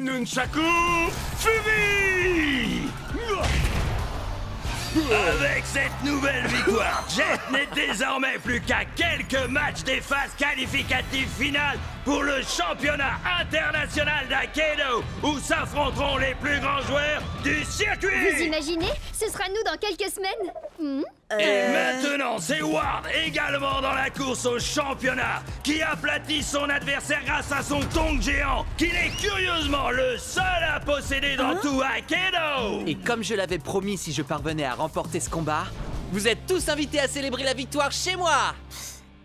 Nunchaku Fury! Avec cette nouvelle victoire, Jet n'est désormais plus qu'à quelques matchs des phases qualificatives finales pour le championnat international d'Aikido, où s'affronteront les plus grands joueurs du circuit. Vous imaginez? Ce sera nous dans quelques semaines. Et maintenant, c'est Ward, également dans la course au championnat, qui aplatit son adversaire grâce à son tong géant, qu'il est curieusement le seul à posséder dans tout Aikido. Et comme je l'avais promis, si je parvenais à remporter ce combat, vous êtes tous invités à célébrer la victoire chez moi.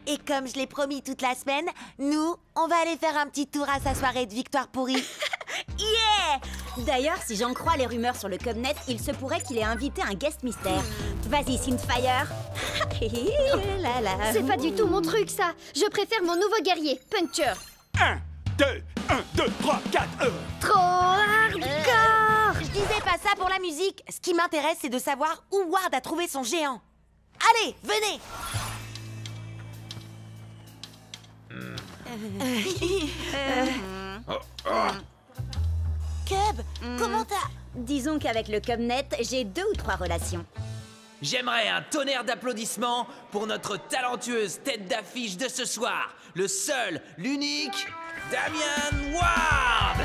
Et comme je l'ai promis toute la semaine, nous, on va aller faire un petit tour à sa soirée de victoire pourrie. Yeah! D'ailleurs, si j'en crois les rumeurs sur le Cubnet, il se pourrait qu'il ait invité un guest mystère. Vas-y, Synthfire. C'est pas du tout mon truc, ça. Je préfère mon nouveau guerrier, Puncher. 1, 2, 1, 2, 3, 4, Trop hardcore. Je disais pas ça pour la musique. Ce qui m'intéresse, c'est de savoir où Ward a trouvé son géant. Allez, venez! Cub, comment t'as... Disons qu'avec le Cubnet, j'ai 2 ou 3 relations. J'aimerais un tonnerre d'applaudissements pour notre talentueuse tête d'affiche de ce soir, le seul, l'unique, Damian Ward.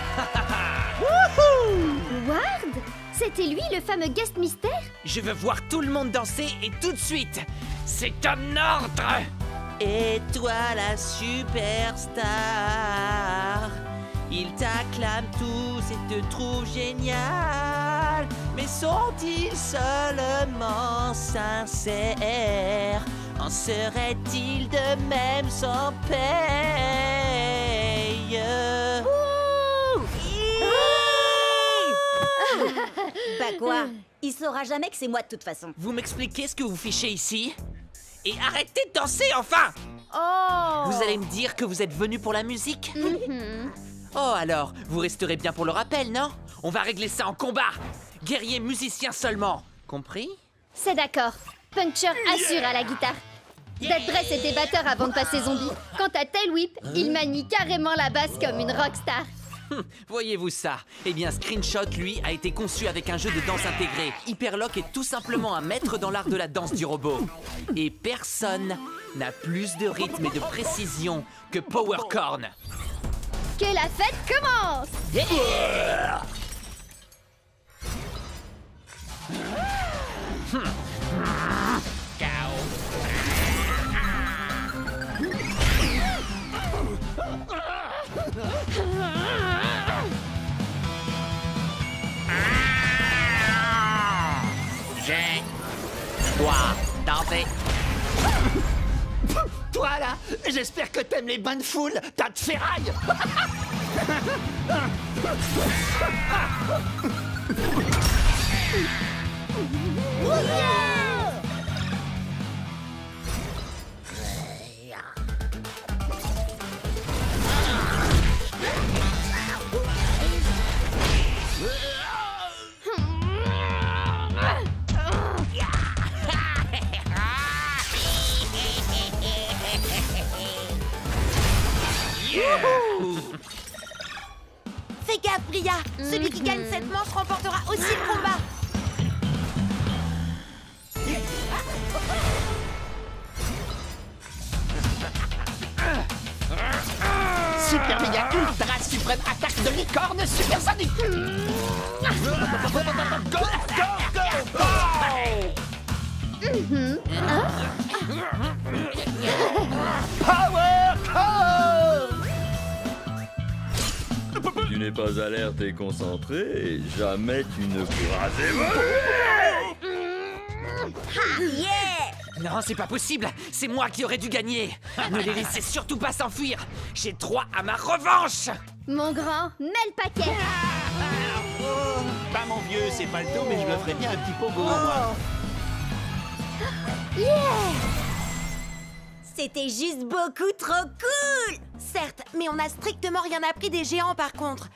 Ward? C'était lui, le fameux guest mystère? Je veux voir tout le monde danser et tout de suite. C'est un ordre. Et toi la superstar, ils t'acclament tous et te trouvent génial. Mais sont-ils seulement sincères? En serait-il de même sans paye? Bah quoi? Il saura jamais que c'est moi de toute façon. Vous m'expliquez ce que vous fichez ici? Et arrêtez de danser, enfin! Oh! Vous allez me dire que vous êtes venu pour la musique? Oh alors, vous resterez bien pour le rappel, non? On va régler ça en combat! Guerrier musicien seulement, compris? C'est d'accord. Puncher assure à la guitare. Dead Dress était batteur avant de passer zombie. Quant à Tail Whip, il manie carrément la basse comme une rockstar. Voyez-vous ça? Eh bien, Screenshot, lui, a été conçu avec un jeu de danse intégré. Hyperlock est tout simplement un maître dans l'art de la danse du robot. Et personne n'a plus de rythme et de précision que Powercorn. Que la fête commence! J'ai dois danser. Toi là, j'espère que t'aimes les bains de foule, tas de ferraille. Fais gaffe, Bria. Celui qui gagne cette manche remportera aussi le combat. Super méga ultra suprême attaque de licorne supersonique. Go, go, go, Power Core. Tu n'es pas alerte et concentré, et jamais tu ne pourras évoluer. Non, c'est pas possible. C'est moi qui aurais dû gagner. Ne les laissez surtout pas s'enfuir. J'ai droit à ma revanche. Mon grand, mets le paquet! Pas mon vieux, c'est pas le tout, mais je me ferais bien un petit pogo, moi. C'était juste beaucoup trop cool. Certes, mais on n'a strictement rien appris des géants par contre.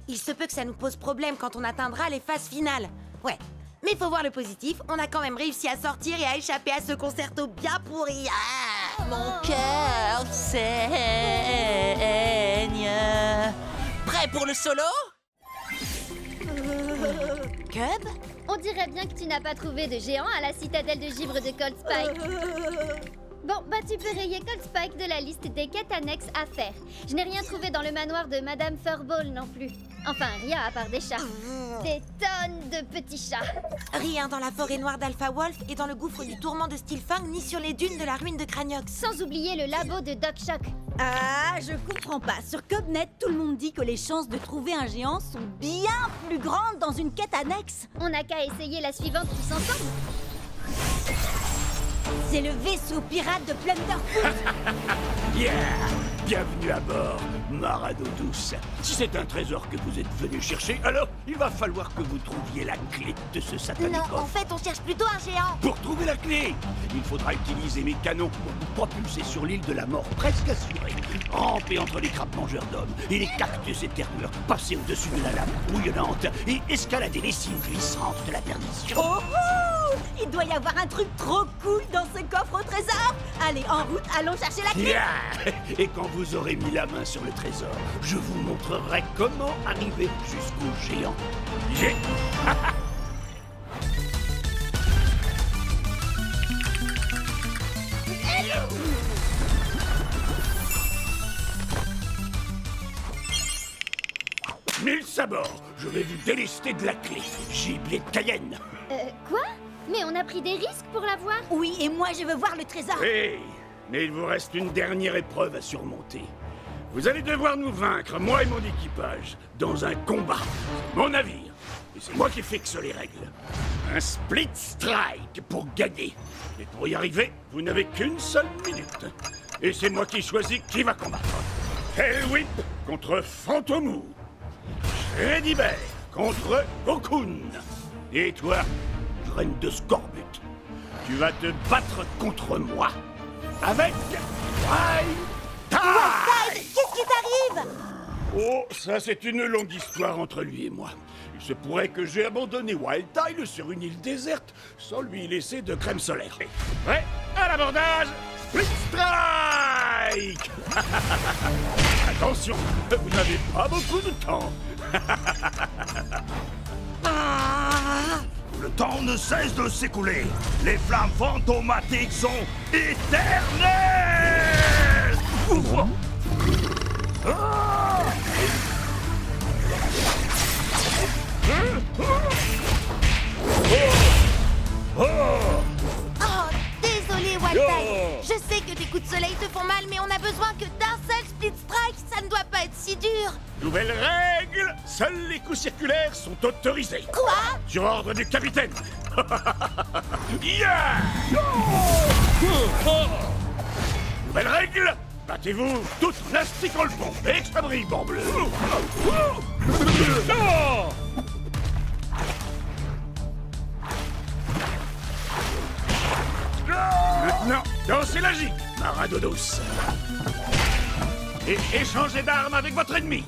Il se peut que ça nous pose problème quand on atteindra les phases finales. Ouais, mais faut voir le positif, on a quand même réussi à sortir et à échapper à ce concerto bien pourri. Ah, Mon cœur saigne. Prêt pour le solo? Cub? On dirait bien que tu n'as pas trouvé de géant à la citadelle de givre de Cold Spike. Bon, bah tu peux rayer Cold Spike de la liste des quêtes annexes à faire. Je n'ai rien trouvé dans le manoir de Madame Furball non plus. Enfin, rien à part des chats. Des tonnes de petits chats. Rien dans la forêt noire d'Alpha Wolf et dans le gouffre du tourment de Steelfang, ni sur les dunes de la ruine de Craniox. Sans oublier le labo de Doc Shock. Ah, je comprends pas. Sur Cobnet, tout le monde dit que les chances de trouver un géant sont bien plus grandes dans une quête annexe. On n'a qu'à essayer la suivante tous ensemble. C'est le vaisseau pirate de Plunderfoot. Yeah! Bienvenue à bord, Marado douce. Si c'est un trésor que vous êtes venu chercher, alors il va falloir que vous trouviez la clé de ce satanique Non, coffre. en fait, on cherche plutôt un géant. Pour trouver la clé, il faudra utiliser mes canons pour vous propulser sur l'île de la mort, presque assurée. Ramper entre les crabes mangeurs d'hommes et les cactus éternels, passer au-dessus de la lave bouillonnante et escalader les cimes glissantes de la perdition. Oh, oh, il doit y avoir un truc trop cool dans ce coffre au trésor. Allez, en route, allons chercher la clé. Yeah! Et quand vous aurez mis la main sur le trésor, je vous montrerai comment arriver jusqu'au géant. J'ai... Mille sabords, je vais vous délester de la clé. Gibier de Cayenne. Quoi? Mais on a pris des risques pour l'avoir. Oui, et moi, je veux voir le trésor. Hey, mais il vous reste une dernière épreuve à surmonter. Vous allez devoir nous vaincre, moi et mon équipage, dans un combat. C'est mon navire, et c'est moi qui fixe les règles. Un split strike pour gagner. Et pour y arriver, vous n'avez qu'une seule minute. Et c'est moi qui choisis qui va combattre. Hellwhip contre Fantomou. Shreddy Bear contre Cocoon. Et toi, graine de scorbut, tu vas te battre contre moi avec Wild Tide. Qu'est-ce qui t'arrive? Oh, ça c'est une longue histoire entre lui et moi. Il se pourrait que j'ai abandonné Wild Tide sur une île déserte sans lui laisser de crème solaire. Prêt à l'abordage, Split Strike. Attention, vous n'avez pas beaucoup de temps. Le temps ne cesse de s'écouler. Les flammes fantomatiques sont éternelles. Oh, désolé, Wildtide. Je sais que tes coups de soleil te font mal, mais on a besoin que d'un seul split strike. Ça ne doit pas être si dur. Nouvelle règle, seuls les coups circulaires sont autorisés. Quoi? Sur ordre du capitaine. Yeah! Nouvelle règle, battez-vous toutes en astiquant le pont. Extra brille, bleu. Maintenant, dansez la gigue, Maradodos. Et échangez d'armes avec votre ennemi.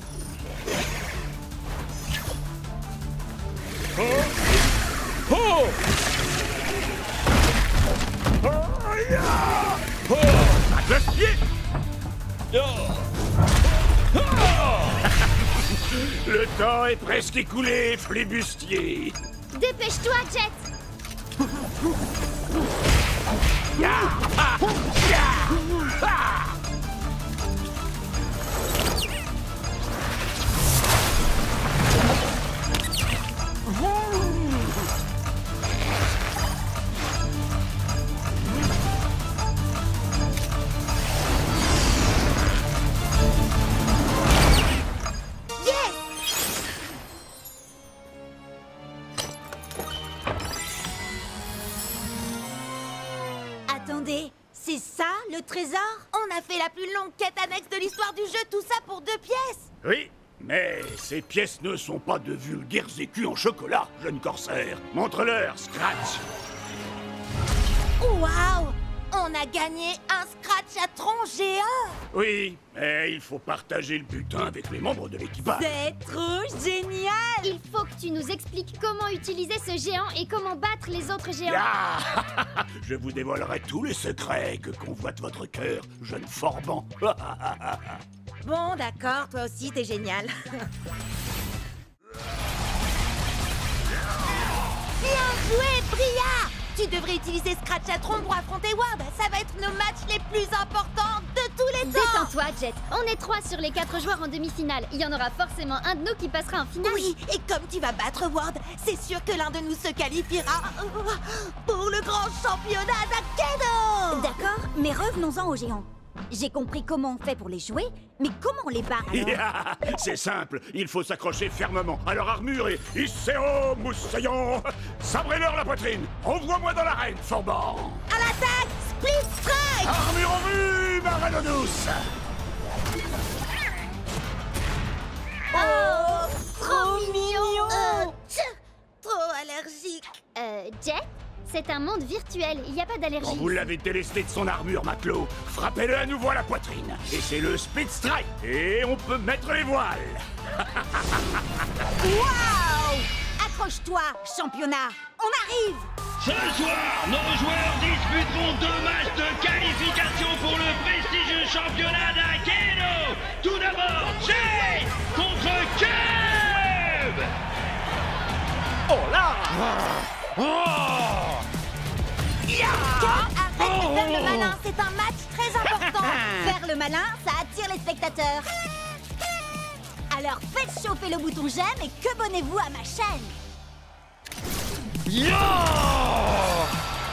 À cloche-pied. Le temps est presque écoulé, flibustier. Dépêche-toi, Jet. Attendez, c'est ça, le trésor? On a fait la plus longue quête annexe de l'histoire du jeu, tout ça pour 2 pièces. Oui, mais ces pièces ne sont pas de vulgaires écus en chocolat, jeune corsaire. Montre-leur, Scratch. Waouh! On a gagné un scratch à tronc géant. Oui, mais il faut partager le butin avec les membres de l'équipage. C'est trop génial! Il faut que tu nous expliques comment utiliser ce géant et comment battre les autres géants. Ah Je vous dévoilerai tous les secrets que convoite votre cœur, jeune forban. Bon, d'accord, toi aussi, t'es génial. Tu devrais utiliser Scratchatron pour affronter Ward. Ça va être nos matchs les plus importants de tous les temps. Détends-toi, Jet. On est 3 sur les 4 joueurs en demi-finale. Il y en aura forcément un de nous qui passera en finale. Oui, et comme tu vas battre Ward, c'est sûr que l'un de nous se qualifiera pour le grand championnat d'Akedo. D'accord, mais revenons-en aux géants. J'ai compris comment on fait pour les jouer, mais comment on les bat alors? Yeah, c'est simple, il faut s'accrocher fermement à leur armure et Isseo Moussaillon, sabrez-leur la poitrine. Envoie-moi dans l'arène, Forban. À l'attaque, Split Strike. Armure en vue, ma reine douce. Oh, trop mignon. Trop allergique. Jet, c'est un monde virtuel. Il n'y a pas Quand d'allergie. vous l'avez délesté de son armure, matelot, frappez-le à nouveau à la poitrine. Et c'est le Speed Strike. Et on peut mettre les voiles. Waouh! Accroche-toi, championnat. On arrive! Ce soir, nos joueurs disputeront 2 matchs de qualification pour le prestigieux championnat d'Akedo. Tout d'abord, Jay contre Cube. Oh là! Arrête de faire le malin, c'est un match très important. Faire le malin, ça attire les spectateurs. Alors faites chauffer le bouton j'aime et que abonnez-vous à ma chaîne.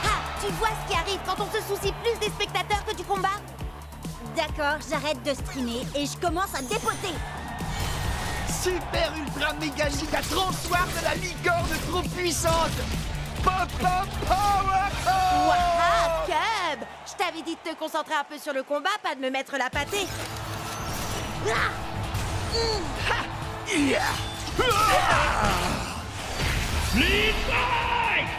Ah, tu vois ce qui arrive quand on se soucie plus des spectateurs que du combat? D'accord, j'arrête de streamer et je commence à dépoter. Super ultra méga giga transwar de la licorne trop puissante! Pop pop power! Waouh, Cub! Je t'avais dit de te concentrer un peu sur le combat, pas de me mettre la pâtée. Ah! Split Strike.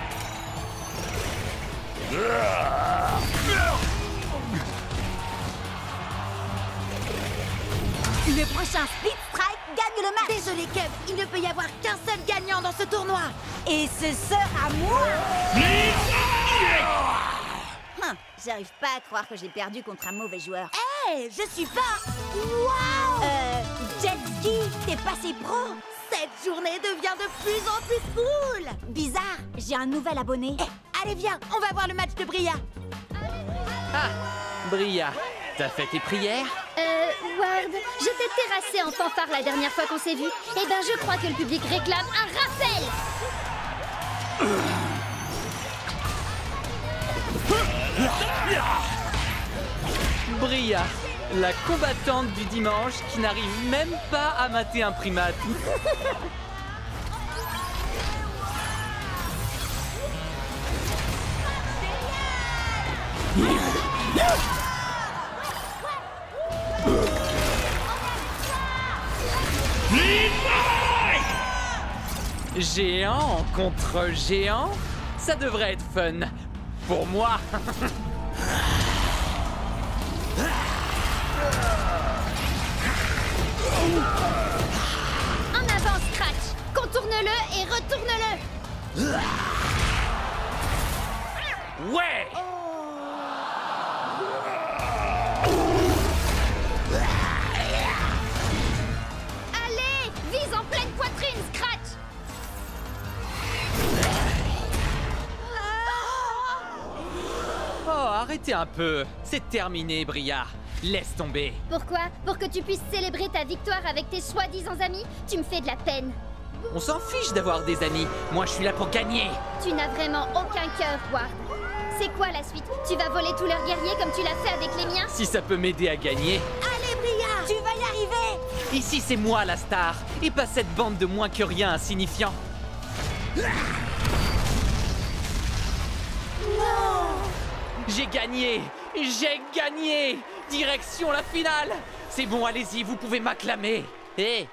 Le prochain Split Strike gagne le match. Désolé, Cub, il ne peut y avoir qu'un seul gagnant dans ce tournoi. Et ce sera moi. Split Strike. J'arrive pas à croire que j'ai perdu contre un mauvais joueur. Hé, je suis pas... Waouh! Jet Ski, t'es passé pro. Cette journée devient de plus en plus cool. Bizarre, j'ai un nouvel abonné. Eh, allez, viens, on va voir le match de Bria. Ah, Bria, t'as fait tes prières? Ward, je t'ai terrassé en fanfare la dernière fois qu'on s'est vu. Eh ben, je crois que le public réclame un rappel. Bria, la combattante du dimanche qui n'arrive même pas à mater un primate. Split Strike. Géant contre géant, ça devrait être fun. Pour moi. En avant, Scratch. Contourne-le et retourne-le. Ouais! Allez, vise en pleine poitrine, Scratch. Oh, arrêtez un peu. C'est terminé, Bria. Laisse tomber. Pourquoi? Pour que tu puisses célébrer ta victoire avec tes soi-disant amis? Tu me fais de la peine. On s'en fiche d'avoir des amis. Moi, je suis là pour gagner. Tu n'as vraiment aucun cœur, Ward. C'est quoi la suite? Tu vas voler tous leurs guerriers comme tu l'as fait avec les miens? Si ça peut m'aider à gagner. Allez, Bria! Tu vas y arriver. Ici, c'est moi la star, et pas cette bande de moins que rien insignifiants. J'ai gagné! J'ai gagné! Direction la finale! C'est bon, allez-y, vous pouvez m'acclamer. Hé,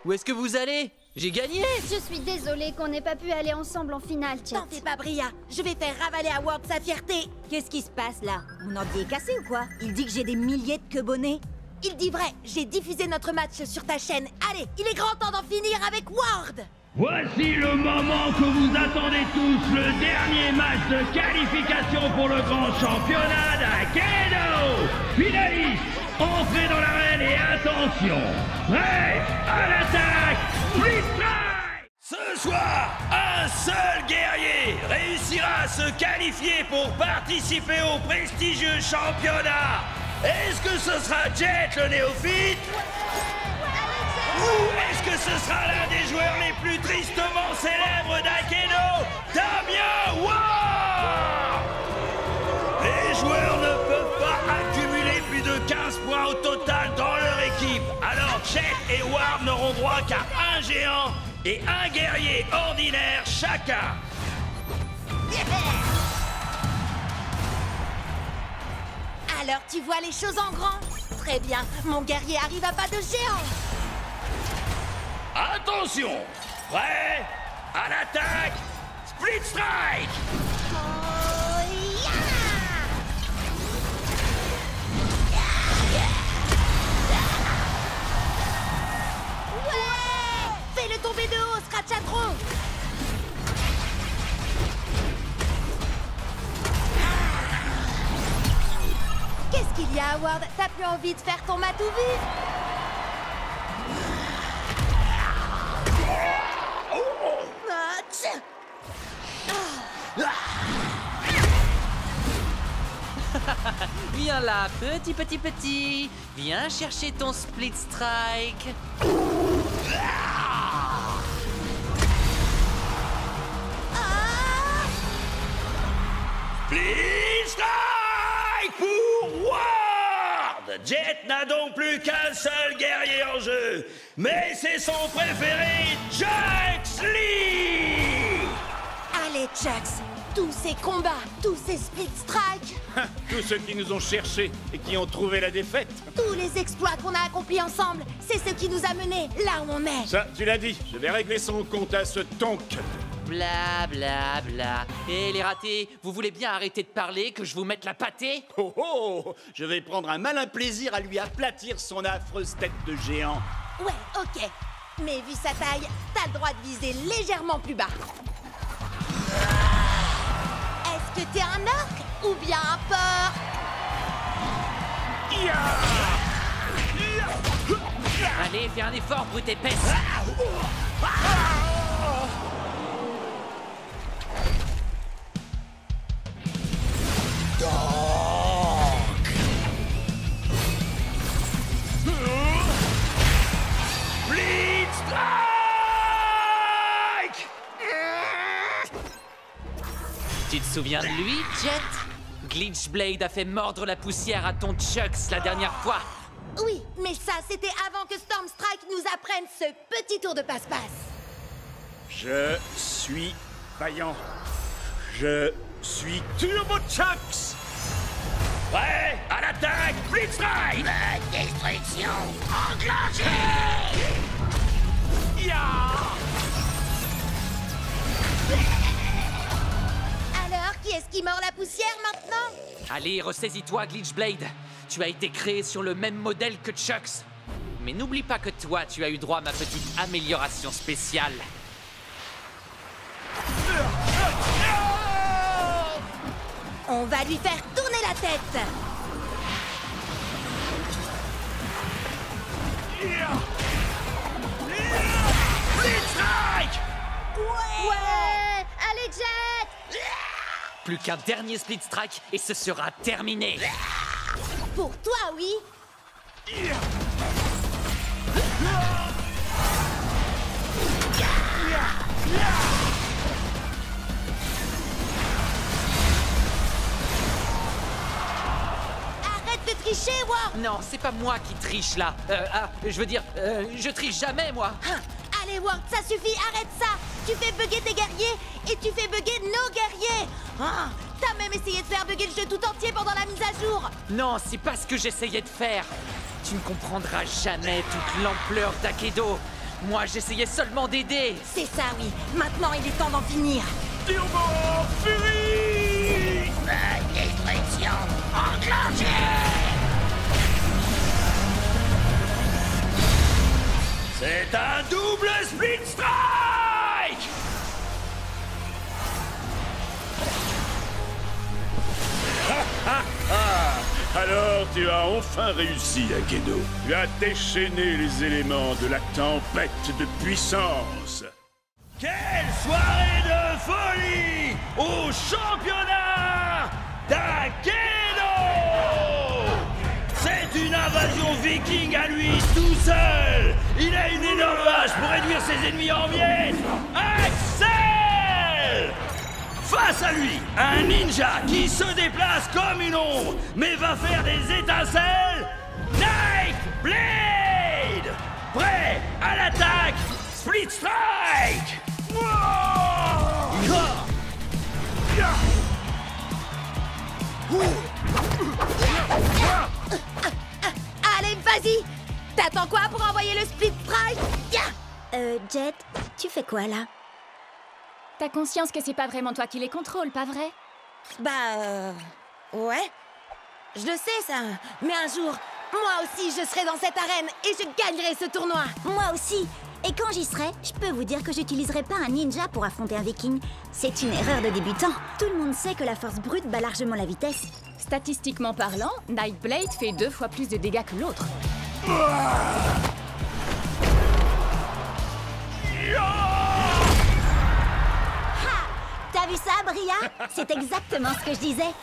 où est-ce que vous allez? J'ai gagné! Je suis désolée qu'on n'ait pas pu aller ensemble en finale, Chet. T'en fais pas, Bria. Je vais faire ravaler à Ward sa fierté. Qu'est-ce qui se passe là? Mon ordi est cassé ou quoi? Il dit que j'ai des milliers de quebonnets. Il dit vrai, j'ai diffusé notre match sur ta chaîne. Allez, il est grand temps d'en finir avec Ward. Voici le moment que vous attendez tous, le dernier match de qualification pour le grand championnat d'Akedo. Finaliste, entrez dans l'arène et attention, prêt à l'attaque, Split Strike. Ce soir, un seul guerrier réussira se qualifier pour participer au prestigieux championnat. Est-ce que ce sera Jet le néophyte? Ou est-ce que ce sera l'un des joueurs les plus tristement célèbres d'Akedo, Damien Ward? Les joueurs ne peuvent pas accumuler plus de 15 points au total dans leur équipe. Alors Jet et Ward n'auront droit qu'à un géant et un guerrier ordinaire chacun. Alors tu vois les choses en grand? Très bien, mon guerrier arrive à pas de géant. Attention! Prêt? À l'attaque! Split Strike! Ouais! Fais-le tomber de haut, Scratchatron! Qu'est-ce qu'il y a, Howard? T'as plus envie de faire ton matou vif? Ah, tiens. Viens là, petit. Viens chercher ton Split Strike. Split Strike pour Ward! Jet n'a donc plus qu'un seul guerrier en jeu, mais c'est son préféré, Jux Lee! Allez, Jux, tous ces combats, tous ces split strikes, Tous ceux qui nous ont cherchés et qui ont trouvé la défaite. tous les exploits qu'on a accomplis ensemble, c'est ce qui nous a menés là où on est. Ça, tu l'as dit, je vais régler son compte à ce tonk. Bla bla bla. Et les ratés, vous voulez bien arrêter de parler, que je vous mette la pâtée? Oh oh, je vais prendre un malin plaisir à lui aplatir son affreuse tête de géant. Ouais, ok. Mais vu sa taille, t'as le droit de viser légèrement plus bas. Est-ce que t'es un orc ou bien un porc? Allez, fais un effort, brute épaisse. Split Strike! Tu te souviens de lui, Jet? Glitchblade a fait mordre la poussière à ton Chucks la dernière fois. Oui, mais ça, c'était avant que Stormstrike nous apprenne ce petit tour de passe-passe. Je suis vaillant. Je suis Turbo Chucks. Prêt? À l'attaque! Split Strike! Destruction enclenchée! Alors, qui est-ce qui mord la poussière maintenant? Allez, ressaisis-toi, Glitchblade. Tu as été créé sur le même modèle que Chucks. Mais n'oublie pas que toi, tu as eu droit à ma petite amélioration spéciale. On va lui faire tourner la tête. Split Strike! Ouais! Allez, Jet! Plus qu'un dernier Split Strike et ce sera terminé. Pour toi, oui. Arrête de tricher, Ward. Non, c'est pas moi qui triche là. Je triche jamais, moi. Hein, allez, Ward, ça suffit, arrête ça. Tu fais bugger tes guerriers et tu fais bugger nos guerriers. Ah, t'as même essayé de faire bugger le jeu tout entier pendant la mise à jour. Non, c'est pas ce que j'essayais de faire. Tu ne comprendras jamais toute l'ampleur d'Akedo. Moi, j'essayais seulement d'aider. C'est ça, oui. Maintenant, il est temps d'en finir. Turbo Fury! Destruction enclenchée! C'est un double Split Strike! Alors tu as enfin réussi, Akedo. Tu as déchaîné les éléments de la tempête de puissance. Quelle soirée de folie! au championnat d'Akedo! C'est une invasion viking à lui tout seul! Il a une énorme hache pour réduire ses ennemis en miettes! Axel! Face à lui, un ninja qui se déplace comme une ombre, mais va faire des étincelles! Nightblade! Prêt à l'attaque! Split Strike! Allez, vas-y! T'attends quoi pour envoyer le Split Strike? Jet, tu fais quoi là? T'as conscience que c'est pas vraiment toi qui les contrôles, pas vrai? Ouais. Je le sais, ça. Mais un jour, moi aussi, je serai dans cette arène et je gagnerai ce tournoi. Moi aussi. Et quand j'y serai, je peux vous dire que j'utiliserai pas un ninja pour affronter un viking. C'est une erreur de débutant. Tout le monde sait que la force brute bat largement la vitesse. Statistiquement parlant, Nightblade fait 2 fois plus de dégâts que l'autre. T'as vu ça, Bria? C'est exactement ce que je disais.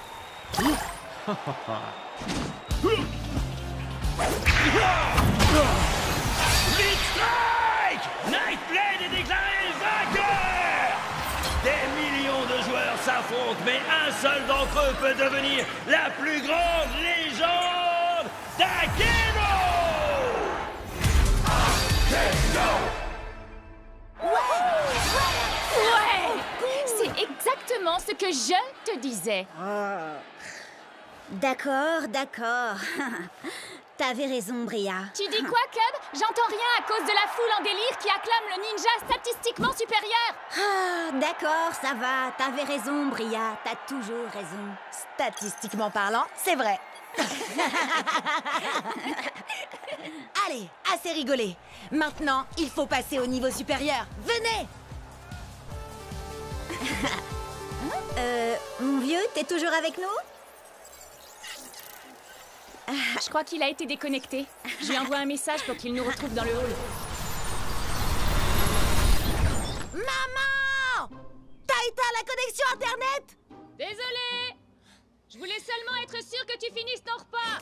Split Strike! Nightblade est déclaré vainqueur! Des millions de joueurs s'affrontent, mais un seul d'entre eux peut devenir la plus grande légende d'Akedo! Ouais! C'est exactement ce que je te disais. D'accord. T'avais raison, Bria. Tu dis quoi, Cub? J'entends rien à cause de la foule en délire qui acclame le ninja statistiquement supérieur. D'accord, ça va. T'avais raison, Bria. T'as toujours raison. Statistiquement parlant, c'est vrai. Allez, assez rigolé. Maintenant, il faut passer au niveau supérieur. Venez! Mon vieux, t'es toujours avec nous? Je crois qu'il a été déconnecté. Je lui envoie un message pour qu'il nous retrouve dans le hall. Maman! T'as éteint la connexion Internet? Désolée! Je voulais seulement être sûre que tu finisses ton repas.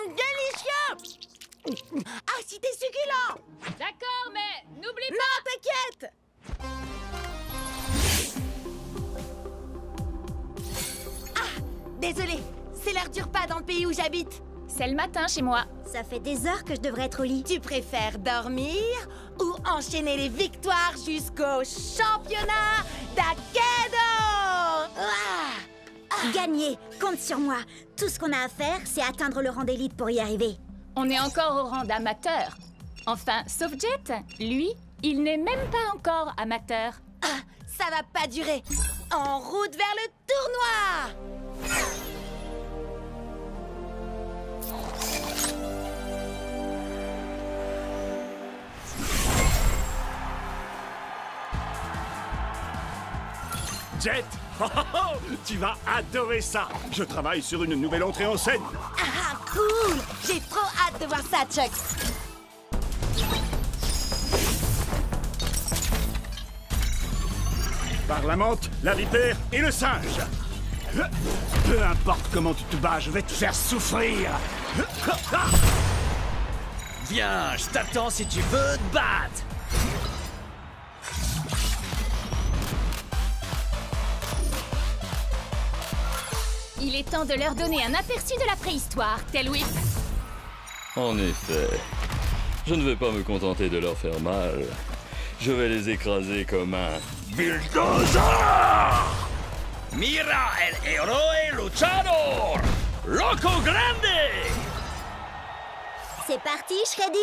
Délicieux! Ah, si t'es succulent! D'accord, mais n'oublie pas... Non, t'inquiète! Ah, désolé, c'est l'heure du repas dans le pays où j'habite. C'est le matin chez moi. Ça fait des heures que je devrais être au lit. Tu préfères dormir ou enchaîner les victoires jusqu'au championnat d'Akedo? Gagner, compte sur moi. Tout ce qu'on a à faire, c'est atteindre le rang d'élite pour y arriver. On est encore au rang d'amateur. Enfin, sauf Jet, lui, il n'est même pas encore amateur. Ah, ça va pas durer. En route vers le tournoi! Jet, tu vas adorer ça. Je travaille sur une nouvelle entrée en scène. Ah, cool! J'ai trop hâte de voir ça, Chuck. Par la menthe, la vipère et le singe. Peu importe comment tu te bats, je vais te faire souffrir. Viens, je t'attends si tu veux te battre. Il est temps de leur donner un aperçu de la préhistoire, Tail Whip. En effet, je ne vais pas me contenter de leur faire mal. Je vais les écraser comme un bulldozer! Mira el héroe luchador! Loco Grande! C'est parti, Shreddy?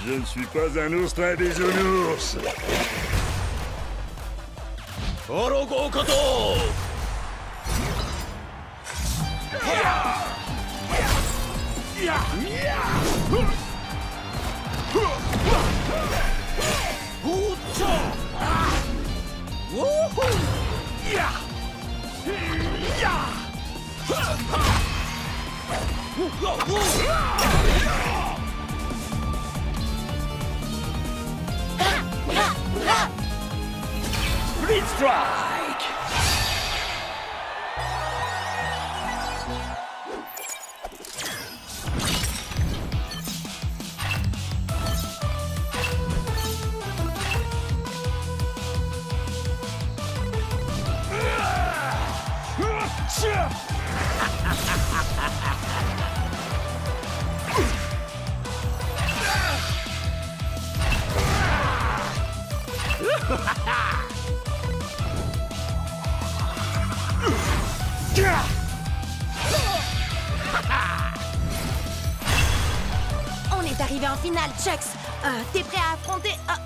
Je ne suis pas un ours très bisounours. Orogo Koto! Split Strike. On est arrivé en finale, Chucks. T'es prêt à affronter un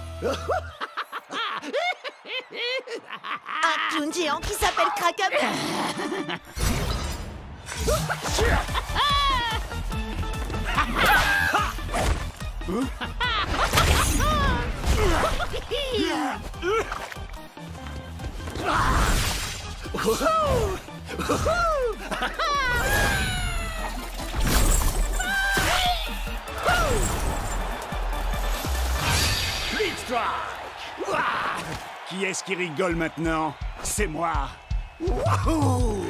clown géant qui s'appelle Kraken? Split Strike. Ouah. Qui est-ce qui rigole maintenant? C'est moi. Wouhou.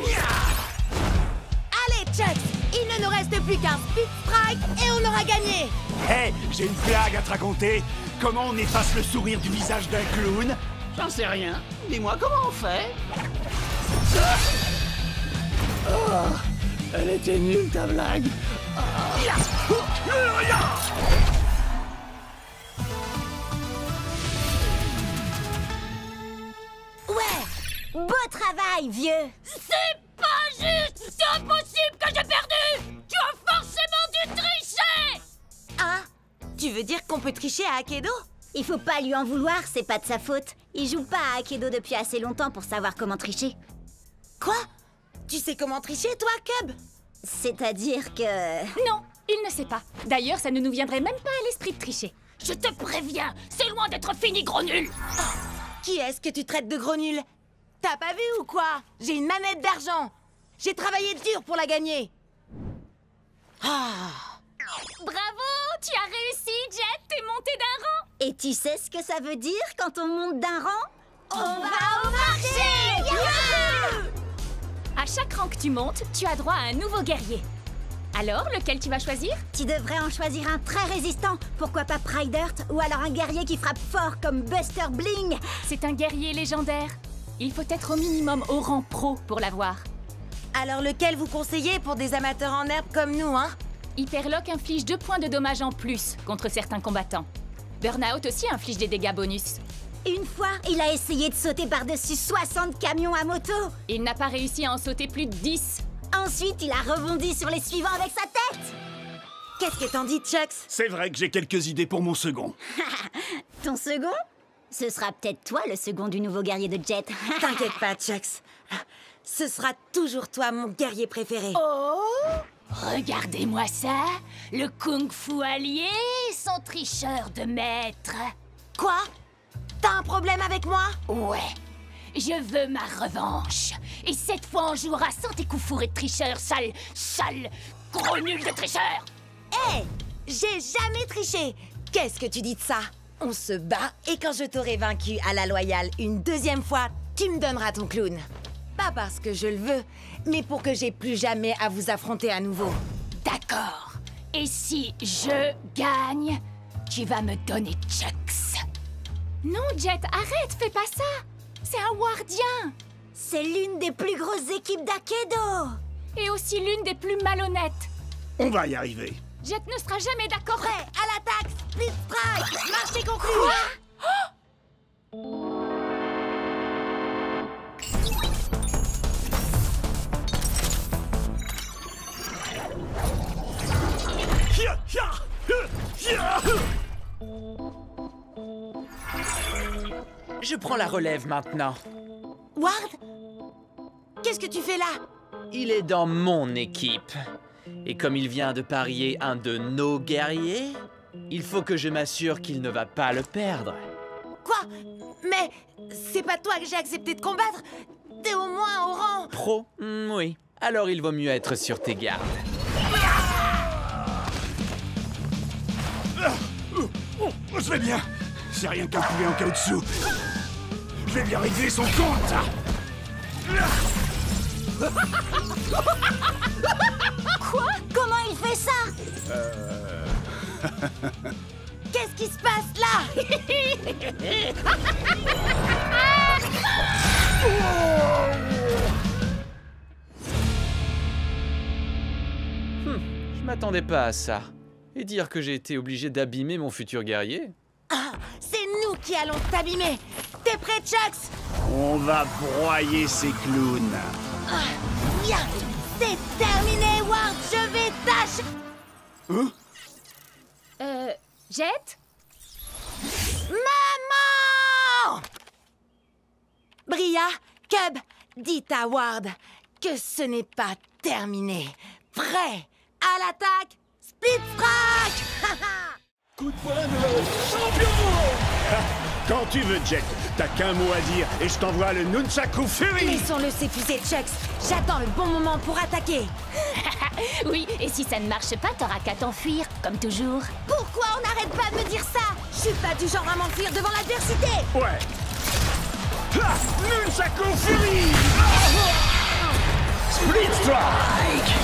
Allez, Chucks, il ne nous reste plus qu'un Split Strike et on aura gagné. Hé, j'ai une blague à te raconter. Comment on efface le sourire du visage d'un clown? J'en sais rien. Dis-moi comment on fait. Oh, elle était nulle ta blague. Ouais. Beau travail, vieux. C'est pas juste! C'est impossible que j'ai perdu! Tu as forcément dû tricher! Hein? Tu veux dire qu'on peut tricher à Akedo? Il faut pas lui en vouloir, c'est pas de sa faute. Il joue pas à Akedo depuis assez longtemps pour savoir comment tricher. Quoi? Tu sais comment tricher, toi, Cub? C'est-à-dire que... Non, il ne sait pas. D'ailleurs, ça ne nous viendrait même pas à l'esprit de tricher. Je te préviens, c'est loin d'être fini, gros nul! Qui est-ce que tu traites de gros nul? T'as pas vu ou quoi? J'ai une manette d'argent. J'ai travaillé dur pour la gagner. Bravo, tu as réussi, Jet, t'es monté d'un rang. Et tu sais ce que ça veut dire quand on monte d'un rang? On va au marché! À chaque rang que tu montes, tu as droit à un nouveau guerrier. Alors, lequel tu vas choisir? Tu devrais en choisir un très résistant. Pourquoi pas Pride Earth? Ou alors un guerrier qui frappe fort comme Buster Bling. C'est un guerrier légendaire. Il faut être au minimum au rang pro pour l'avoir. Alors lequel vous conseillez pour des amateurs en herbe comme nous, hein? Hyperlock inflige 2 points de dommages en plus contre certains combattants. Burnout aussi inflige des dégâts bonus. Une fois, il a essayé de sauter par-dessus 60 camions à moto. Il n'a pas réussi à en sauter plus de 10. Ensuite, il a rebondi sur les suivants avec sa tête. Qu'est-ce que t'en dis, Chucks? C'est vrai que j'ai quelques idées pour mon second. Ton second? Ce sera peut-être toi le second du nouveau guerrier de Jet. T'inquiète pas, Chucks. Ce sera toujours toi, mon guerrier préféré. Oh! Regardez-moi ça! Le kung-fu allié, son tricheur de maître. Quoi? T'as un problème avec moi? Ouais, je veux ma revanche. Et cette fois, on jouera sans tes coups fourrés de tricheur, sale, gros nul de tricheur! Hé! J'ai jamais triché! Qu'est-ce que tu dis de ça? On se bat et quand je t'aurai vaincu à la loyale une deuxième fois, tu me donneras ton clown. Pas parce que je le veux, mais pour que j'ai plus jamais à vous affronter à nouveau. D'accord. Et si je gagne, tu vas me donner Chucks. Non, Jet, arrête, fais pas ça. C'est un Wardien. C'est l'une des plus grosses équipes d'Akedo. Et aussi l'une des plus malhonnêtes. On va y arriver. Jet ne sera jamais d'accord. Prêt, à l'attaque, Split Strike, marché conclu. Je prends la relève maintenant. Ward? Qu'est-ce que tu fais là? Il est dans mon équipe. Et comme il vient de parier un de nos guerriers, il faut que je m'assure qu'il ne va pas le perdre. Quoi? Mais c'est pas toi que j'ai accepté de combattre. T'es au moins au rang. Pro? Oui. Alors il vaut mieux être sur tes gardes. Je vais bien. C'est rien qu'un poulet en caoutchouc. Je vais bien régler son compte. Quoi? Comment il fait ça? Qu'est-ce qui se passe là? Je m'attendais pas à ça. Et dire que j'ai été obligé d'abîmer mon futur guerrier? Ah, c'est nous qui allons t'abîmer. T'es prêt, Chucks? On va broyer ces clowns. Ah, bien, c'est terminé, Ward. Je vais tâcher. Jet? Maman! Bria, Cub, dites à Ward que ce n'est pas terminé. Prêt à l'attaque, Split Strike! Coup de poing de champion! Quand tu veux, Jet, t'as qu'un mot à dire et je t'envoie le Nunchaku Fury! Laissons-le s'épuiser, Chucks. J'attends le bon moment pour attaquer. Oui, et si ça ne marche pas, t'auras qu'à t'enfuir, comme toujours. Pourquoi on n'arrête pas de me dire ça? Je suis pas du genre à m'enfuir devant l'adversité. Ouais! Ha! Nunchaku Fury! Split Strike!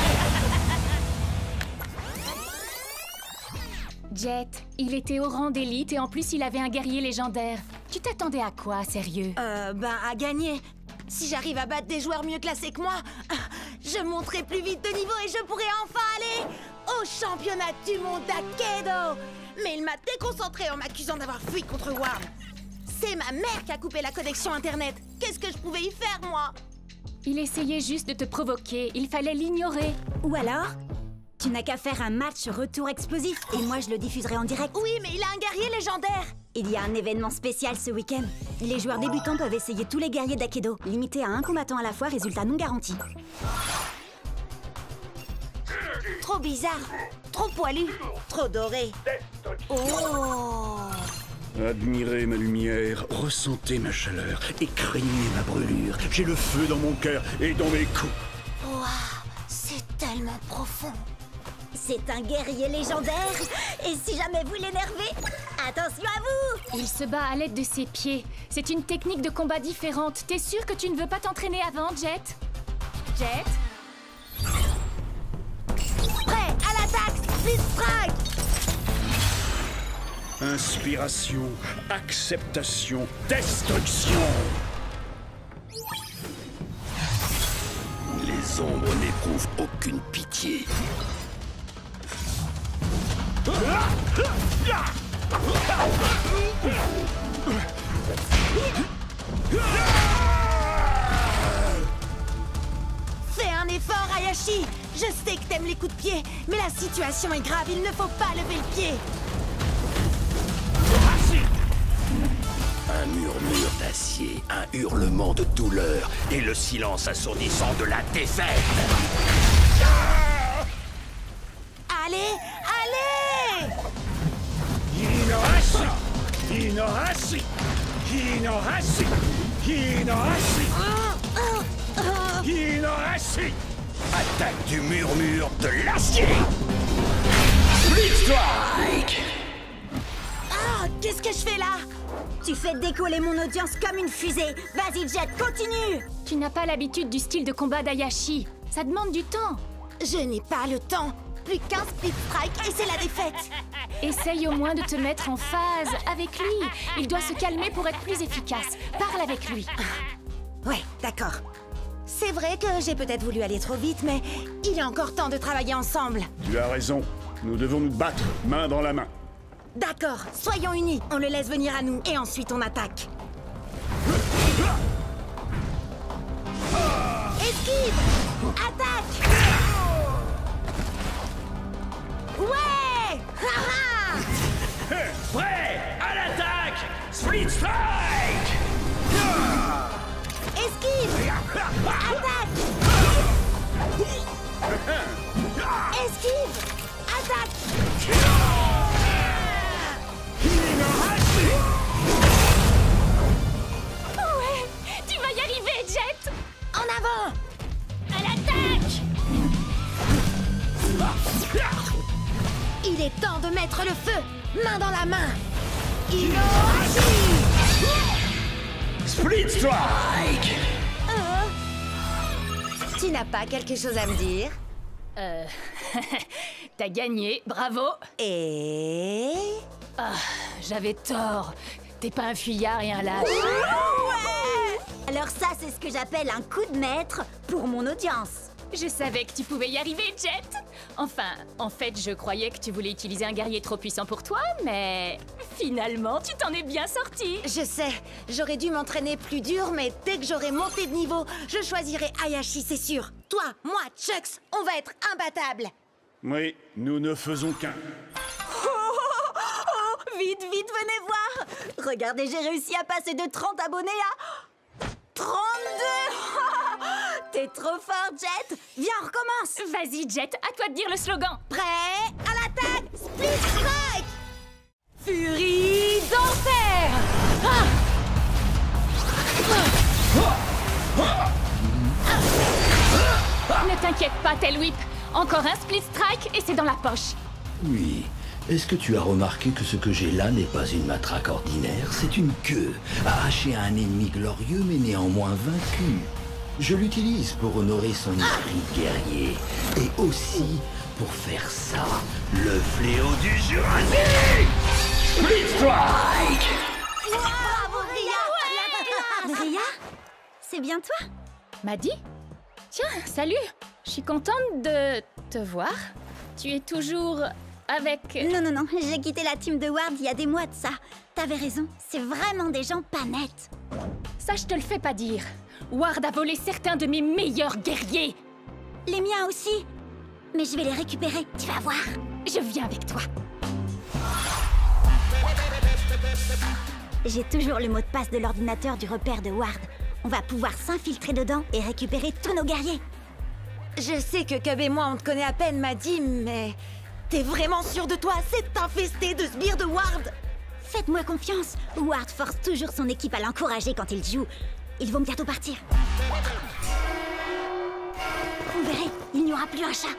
Jet, il était au rang d'élite et en plus il avait un guerrier légendaire. Tu t'attendais à quoi, sérieux? À gagner. Si j'arrive à battre des joueurs mieux classés que moi, je monterai plus vite de niveau et je pourrai enfin aller au championnat du monde d'Akedo. Mais il m'a déconcentré en m'accusant d'avoir fui contre Ward. C'est ma mère qui a coupé la connexion internet. Qu'est-ce que je pouvais y faire, moi? Il essayait juste de te provoquer, il fallait l'ignorer. Ou alors, tu n'as qu'à faire un match retour explosif et moi je le diffuserai en direct. Oui, mais il a un guerrier légendaire. Il y a un événement spécial ce week-end. Les joueurs débutants peuvent essayer tous les guerriers d'Akedo, limité à un combattant à la fois, résultat non garanti. Trop bizarre, trop poilu, trop doré. Oh! Admirez ma lumière, ressentez ma chaleur et craignez ma brûlure. J'ai le feu dans mon cœur et dans mes coups. Waouh, c'est tellement profond. C'est un guerrier légendaire. Et si jamais vous l'énervez, attention à vous! Il se bat à l'aide de ses pieds. C'est une technique de combat différente. T'es sûr que tu ne veux pas t'entraîner avant, Jet? Jet? Prêt à l'attaque, Split Strike! Inspiration, acceptation, destruction. Les ombres n'éprouvent aucune pitié. Fais un effort, Hayashi. Je sais que t'aimes les coups de pied, mais la situation est grave, il ne faut pas lever le pied. Un murmure d'acier, un hurlement de douleur et le silence assourdissant de la défaite. Allez, allez! Hinohashi! Hinohashi! Hinohashi! Hinohashi! Hinohashi! Attaque du murmure de l'acier! Split Strike! Ah, qu'est-ce que je fais là? Tu fais décoller mon audience comme une fusée. Vas-y, Jet, continue! Tu n'as pas l'habitude du style de combat d'Hayashi. Ça demande du temps. Je n'ai pas le temps. Plus qu'un Split Strike et c'est la défaite. Essaye au moins de te mettre en phase avec lui. Il doit se calmer pour être plus efficace. Parle avec lui. Ouais, d'accord. C'est vrai que j'ai peut-être voulu aller trop vite, mais il est encore temps de travailler ensemble. Tu as raison. Nous devons nous battre, main dans la main. D'accord, soyons unis. On le laisse venir à nous et ensuite on attaque. Esquive! Attaque! Ouais! Haha! Prêt à l'attaque! Split Strike! Esquive! Attaque! Esquive! Attaque! Ouais, tu vas y arriver, Jet! En avant! À l'attaque! Il est temps de mettre le feu! Main dans la main! Inohashi! Split Strike! Tu n'as pas quelque chose à me dire? T'as gagné, bravo. Et... Ah, j'avais tort. T'es pas un fuyard et un lâche. Alors ça, c'est ce que j'appelle un coup de maître pour mon audience. Je savais que tu pouvais y arriver, Jet. Enfin, en fait, je croyais que tu voulais utiliser un guerrier trop puissant pour toi, mais finalement, tu t'en es bien sorti. Je sais, j'aurais dû m'entraîner plus dur, mais dès que j'aurai monté de niveau, je choisirai Hayashi, c'est sûr. Toi, moi, Chucks, on va être imbattables. Oui, nous ne faisons qu'un. Vite, vite, venez voir. Regardez, j'ai réussi à passer de 30 abonnés à 32. T'es trop fort, Jet. Viens, on recommence. Vas-y, Jet, à toi de dire le slogan. Prêt? À l'attaque! Split Strike! Furie d'enfer. Ne t'inquiète pas, Tail Whip. Encore un Split Strike et c'est dans la poche. Oui. Est-ce que tu as remarqué que ce que j'ai là n'est pas une matraque ordinaire? C'est une queue, arrachée à un ennemi glorieux mais néanmoins vaincu. Je l'utilise pour honorer son esprit guerrier. Et aussi pour faire ça, le fléau du Jurassique! Split Strike! Bravo, Bria! Bria? C'est bien toi? Maddy? Tiens, salut. Je suis contente de te voir. Tu es toujours avec... Non, j'ai quitté la team de Ward il y a des mois de ça. T'avais raison, c'est vraiment des gens pas nets. Ça, je te le fais pas dire. Ward a volé certains de mes meilleurs guerriers. Les miens aussi. Mais je vais les récupérer, tu vas voir. Je viens avec toi. J'ai toujours le mot de passe de l'ordinateur du repère de Ward. On va pouvoir s'infiltrer dedans et récupérer tous nos guerriers. Je sais que Cub et moi, on te connaît à peine, Maddy, mais... T'es vraiment sûr de toi? C'est infesté de sbires de Ward! Faites-moi confiance. Ward force toujours son équipe à l'encourager quand il joue. Ils vont bientôt partir. Vous verrez, il n'y aura plus un chat.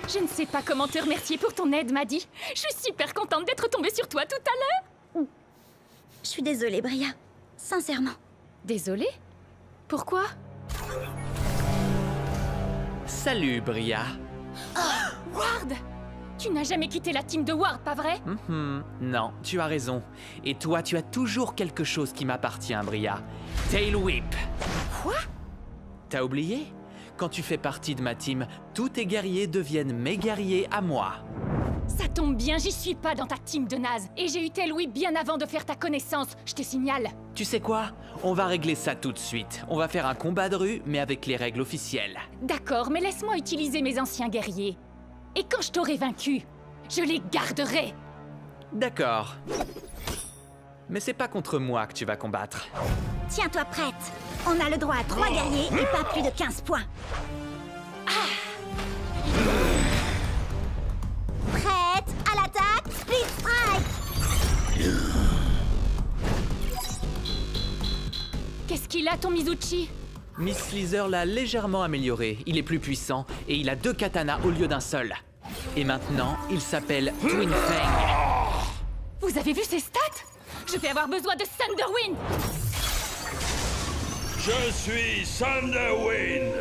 Je ne sais pas comment te remercier pour ton aide, Maddy. Je suis super contente d'être tombée sur toi tout à l'heure. Je suis désolée, Bria. Sincèrement. Désolée? Pourquoi? Salut, Bria. Oh, Ward! Tu n'as jamais quitté la team de Ward, pas vrai? Non, tu as raison. Et toi, tu as toujours quelque chose qui m'appartient, Bria. Tail Whip. Quoi? T'as oublié? Quand tu fais partie de ma team, tous tes guerriers deviennent mes guerriers à moi. Ça tombe bien, j'y suis pas dans ta team de naze. Et j'ai eu Tail Whip bien avant de faire ta connaissance, je te signale. Tu sais quoi? On va régler ça tout de suite. On va faire un combat de rue, mais avec les règles officielles. D'accord, mais laisse-moi utiliser mes anciens guerriers. Et quand je t'aurai vaincu, je les garderai. D'accord. Mais c'est pas contre moi que tu vas combattre. Tiens-toi prête. On a le droit à 3 guerriers et pas plus de 15 points. Prête à l'attaque, Split Strike. Qu'est-ce qu'il a, ton Mizuchi? Miss Sleazer l'a légèrement amélioré. Il est plus puissant et il a 2 katanas au lieu d'un seul. Et maintenant, il s'appelle Twin Fang. Vous avez vu ses stats? Je vais avoir besoin de Thunderwind. Je suis Thunderwind.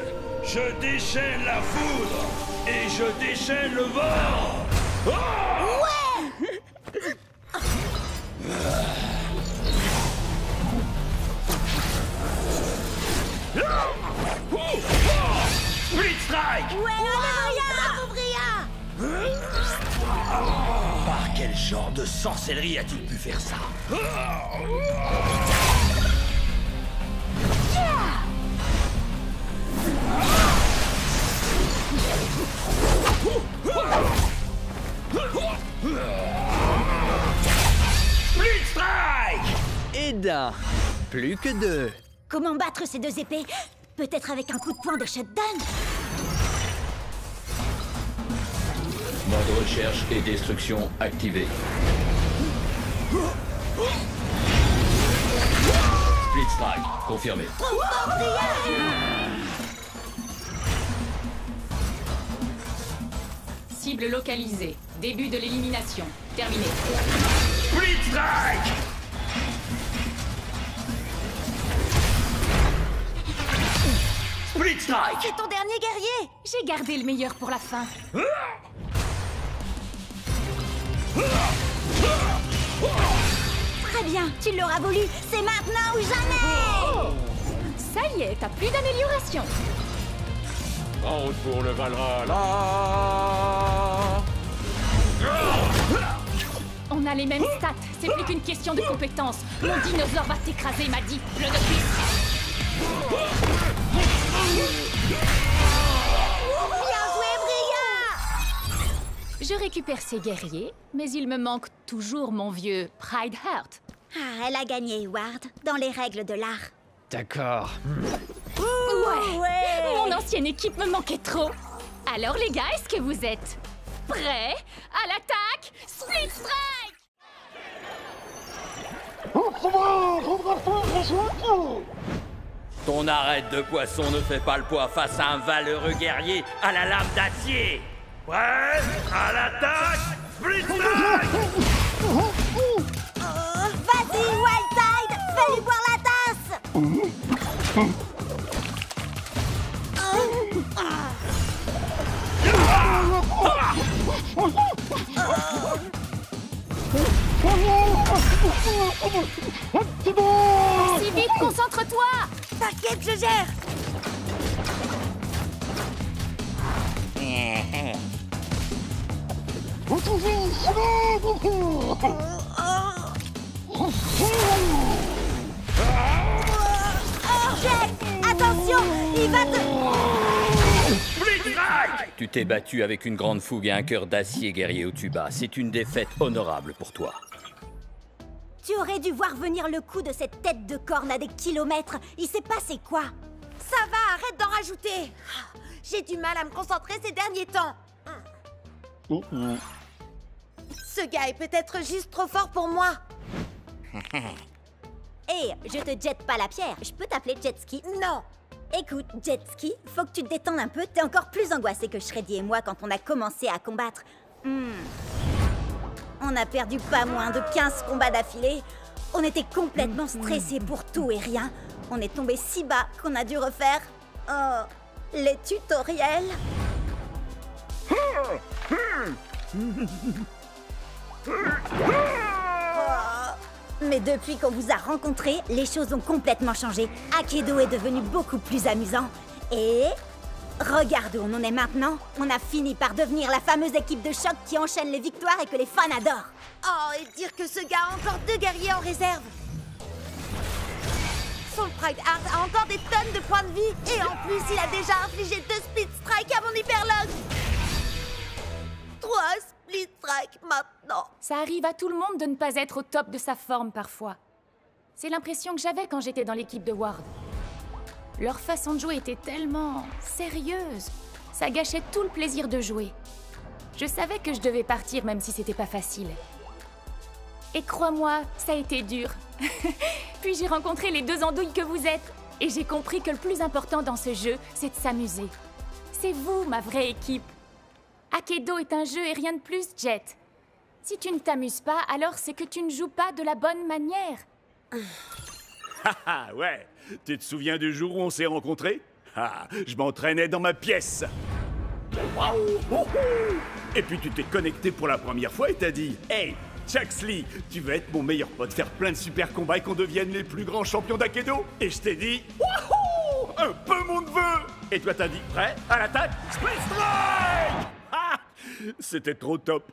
Je déchaîne la foudre et je déchaîne le vent. Split Strike! Bravo, Bria! Par quel genre de sorcellerie a-t-il pu faire ça? Split Strike! Et d'un, plus que 2. Comment battre ces 2 épées? Peut-être avec un coup de poing de shutdown? Mode recherche et destruction activé. Split Strike, confirmé. Cible localisée. Début de l'élimination. Terminé. Split Strike! Split Strike! C'est ton dernier guerrier! J'ai gardé le meilleur pour la fin. Très bien, tu l'auras voulu. C'est maintenant ou jamais. Ça y est, t'as plus d'amélioration. En route pour le Valhalla. On a les mêmes stats, c'est plus qu'une question de compétence. Mon dinosaure va t'écraser, m'a dit. Le novice. Bien joué, Bria! Je récupère ces guerriers, mais il me manque toujours mon vieux Pride Heart. Ah, elle a gagné, Ward, dans les règles de l'art. D'accord. Ouais. Mon ancienne équipe me manquait trop. Alors les gars, est-ce que vous êtes prêts à l'attaque? Split Strike! Ton arête de poisson ne fait pas le poids face à un valeureux guerrier à la lame d'acier. Prêt à l'attaque? Split Strike! Vas-y, Wildtide, fais-lui boire la tasse. Si vite, concentre-toi! T'inquiète, je gère! Attention, il va te... Tu t'es battu avec une grande fougue et un cœur d'acier, guerrier Otuba. C'est une défaite honorable pour toi. Tu aurais dû voir venir le coup de cette tête de corne à des kilomètres. Il s'est passé quoi? Ça va, arrête d'en rajouter! J'ai du mal à me concentrer ces derniers temps. Ce gars est peut-être juste trop fort pour moi. Hé, je te jette pas la pierre. Je peux t'appeler Jetski? Non. Écoute, Jetski, faut que tu te détendes un peu. T'es encore plus angoissé que Shreddy et moi quand on a commencé à combattre. On a perdu pas moins de 15 combats d'affilée. On était complètement stressés pour tout et rien. On est tombé si bas qu'on a dû refaire... les tutoriels. Mais depuis qu'on vous a rencontrés, les choses ont complètement changé. Akedo est devenu beaucoup plus amusant. Et... regarde où on en est maintenant. On a fini par devenir la fameuse équipe de choc qui enchaîne les victoires et que les fans adorent. Oh, et dire que ce gars a encore 2 guerriers en réserve. Son Pride Heart a encore des tonnes de points de vie. Et en plus, il a déjà infligé 2 Split Strike à mon Hyperlock. 3 Split Strike maintenant. Ça arrive à tout le monde de ne pas être au top de sa forme parfois. C'est l'impression que j'avais quand j'étais dans l'équipe de Ward. Leur façon de jouer était tellement sérieuse. Ça gâchait tout le plaisir de jouer. Je savais que je devais partir même si c'était pas facile. Et crois-moi, ça a été dur. Puis j'ai rencontré les 2 andouilles que vous êtes. Et j'ai compris que le plus important dans ce jeu, c'est de s'amuser. C'est vous, ma vraie équipe. Akedo est un jeu et rien de plus, Jet. Si tu ne t'amuses pas, alors c'est que tu ne joues pas de la bonne manière. Ah ouais. Tu te souviens du jour où on s'est rencontrés? Ah, je m'entraînais dans ma pièce. Et puis tu t'es connecté pour la première fois et t'as dit « Hey, Chuxley, tu veux être mon meilleur pote, faire plein de super combats et qu'on devienne les plus grands champions d'Akedo ?» Et je t'ai dit « Wouhou, un peu mon neveu !» Et toi t'as dit « Prêt à l'attaque? Split Strike !» Ah, c'était trop top.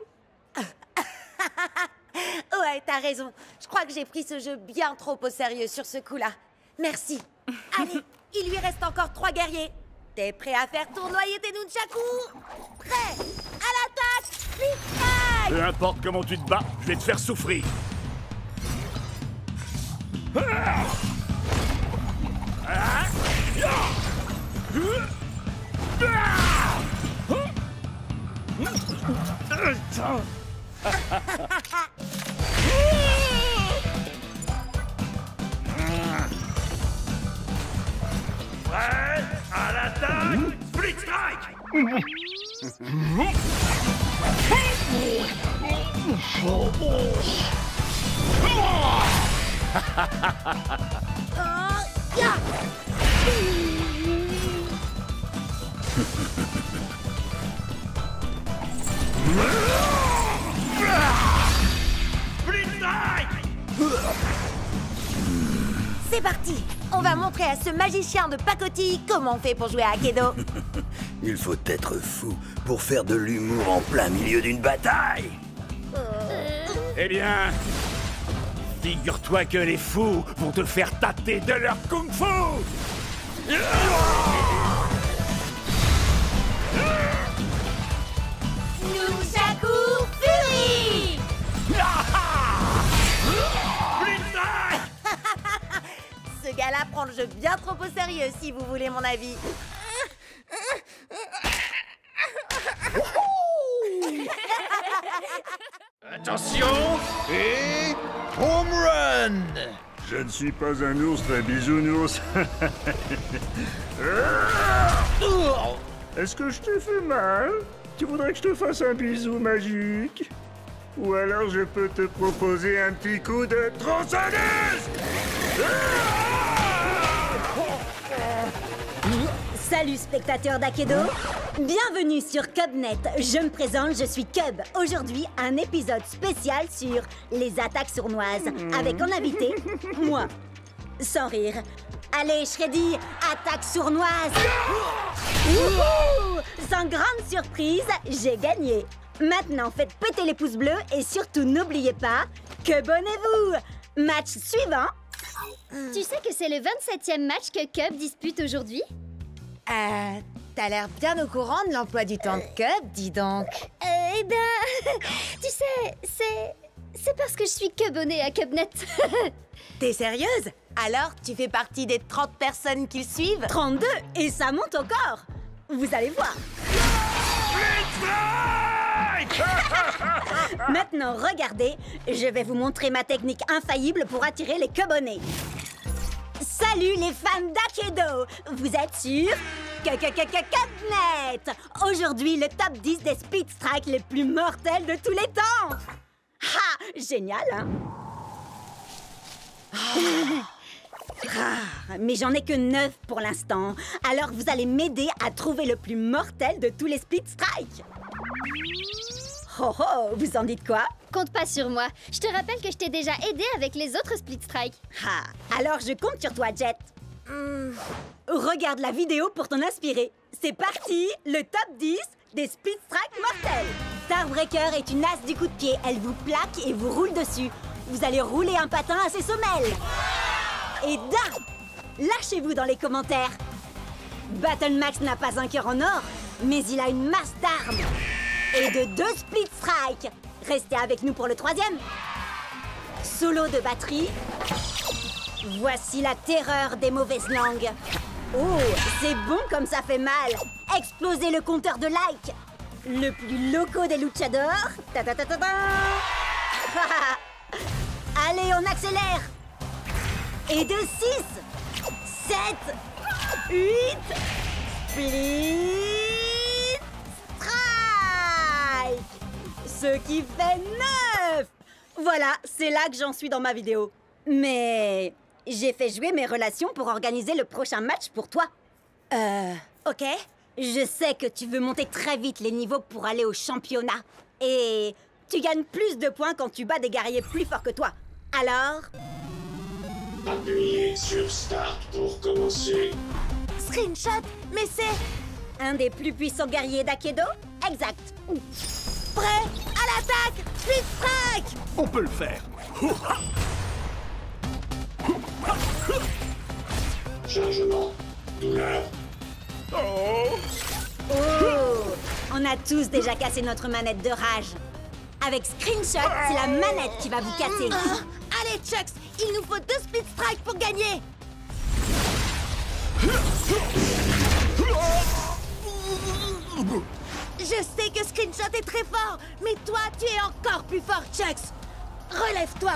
Ouais, t'as raison. Je crois que j'ai pris ce jeu bien trop au sérieux sur ce coup-là. Merci. Allez, il lui reste encore 3 guerriers. T'es prêt à faire tournoyer tes nunchakus? Prêt à l'attaque? Split Strike! Peu importe comment tu te bats, je vais te faire souffrir. Prêt à l'attaque? Split Strike! C'est parti! On va montrer à ce magicien de pacotille comment on fait pour jouer à Akedo. Il faut être fou pour faire de l'humour en plein milieu d'une bataille. Eh bien, figure-toi que les fous vont te faire tâter de leur kung-fu. Nunchaku Fury! Ce gars-là prend le jeu bien trop au sérieux, si vous voulez mon avis. Attention et home run! Je ne suis pas un ours d'un bisounours. Est-ce que je te fais mal? Tu voudrais que je te fasse un bisou magique? Ou alors je peux te proposer un petit coup de tronçonneuse? Salut spectateurs d'Akedo, bienvenue sur CubNet. Je me présente, je suis Cub. Aujourd'hui, un épisode spécial sur les attaques sournoises, avec en invité, moi. Sans rire. Allez, Shreddy, attaque sournoise. Wouhou! Sans grande surprise, j'ai gagné. Maintenant, faites péter les pouces bleus et surtout n'oubliez pas, Cubonnez-vous. Match suivant. Tu sais que c'est le 27e match que Cub dispute aujourd'hui? T'as l'air bien au courant de l'emploi du temps de Cub, dis donc. Eh ben, tu sais, c'est parce que je suis Cubonnée à CubNet. T'es sérieuse? Alors, tu fais partie des 30 personnes qui le suivent? 32, et ça monte encore. Vous allez voir. Maintenant, regardez, je vais vous montrer ma technique infaillible pour attirer les Cubonnés. Salut les fans d'Akedo! Vous êtes sur CubNet! Aujourd'hui, le top 10 des Split Strike les plus mortels de tous les temps! Ha! Génial, hein? Mais j'en ai que 9 pour l'instant. Alors vous allez m'aider à trouver le plus mortel de tous les Split Strike. Oh oh, vous en dites quoi? Compte pas sur moi. Je te rappelle que je t'ai déjà aidé avec les autres Split Strike. Ah, alors je compte sur toi, Jet. Regarde la vidéo pour t'en inspirer. C'est parti, le top 10 des Split Strike mortels. Starbreaker est une as du coup de pied. Elle vous plaque et vous roule dessus. Vous allez rouler un patin à ses semelles. Et d'un, lâchez-vous dans les commentaires. Battlemax n'a pas un cœur en or, mais il a une masse d'armes. Et de 2 Split Strike. Restez avec nous pour le 3e. Solo de batterie. Voici la terreur des mauvaises langues. Oh, c'est bon comme ça fait mal. Explosez le compteur de like. Le plus loco des luchadors. Ta ta ta ta ta. Allez, on accélère. Et de 6, 7, 8, Split Strike. Ce qui fait 9. Voilà, c'est là que j'en suis dans ma vidéo. Mais j'ai fait jouer mes relations pour organiser le prochain match pour toi. Ok. Je sais que tu veux monter très vite les niveaux pour aller au championnat. Et tu gagnes plus de points quand tu bats des guerriers plus forts que toi. Alors... Appuyez sur Start pour commencer. Screenshot, mais c'est... un des plus puissants guerriers d'Akedo? Exact. Prêt à l'attaque! Split Strike! On peut le faire. Chargement. Douleur. Oh! Oh! On a tous déjà cassé notre manette de rage. Avec Screenshot, c'est la manette qui va vous casser. Allez, Chucks, il nous faut 2 Split Strike pour gagner. Je sais que Screenshot est très fort, mais toi, tu es encore plus fort, Chucks. Relève-toi.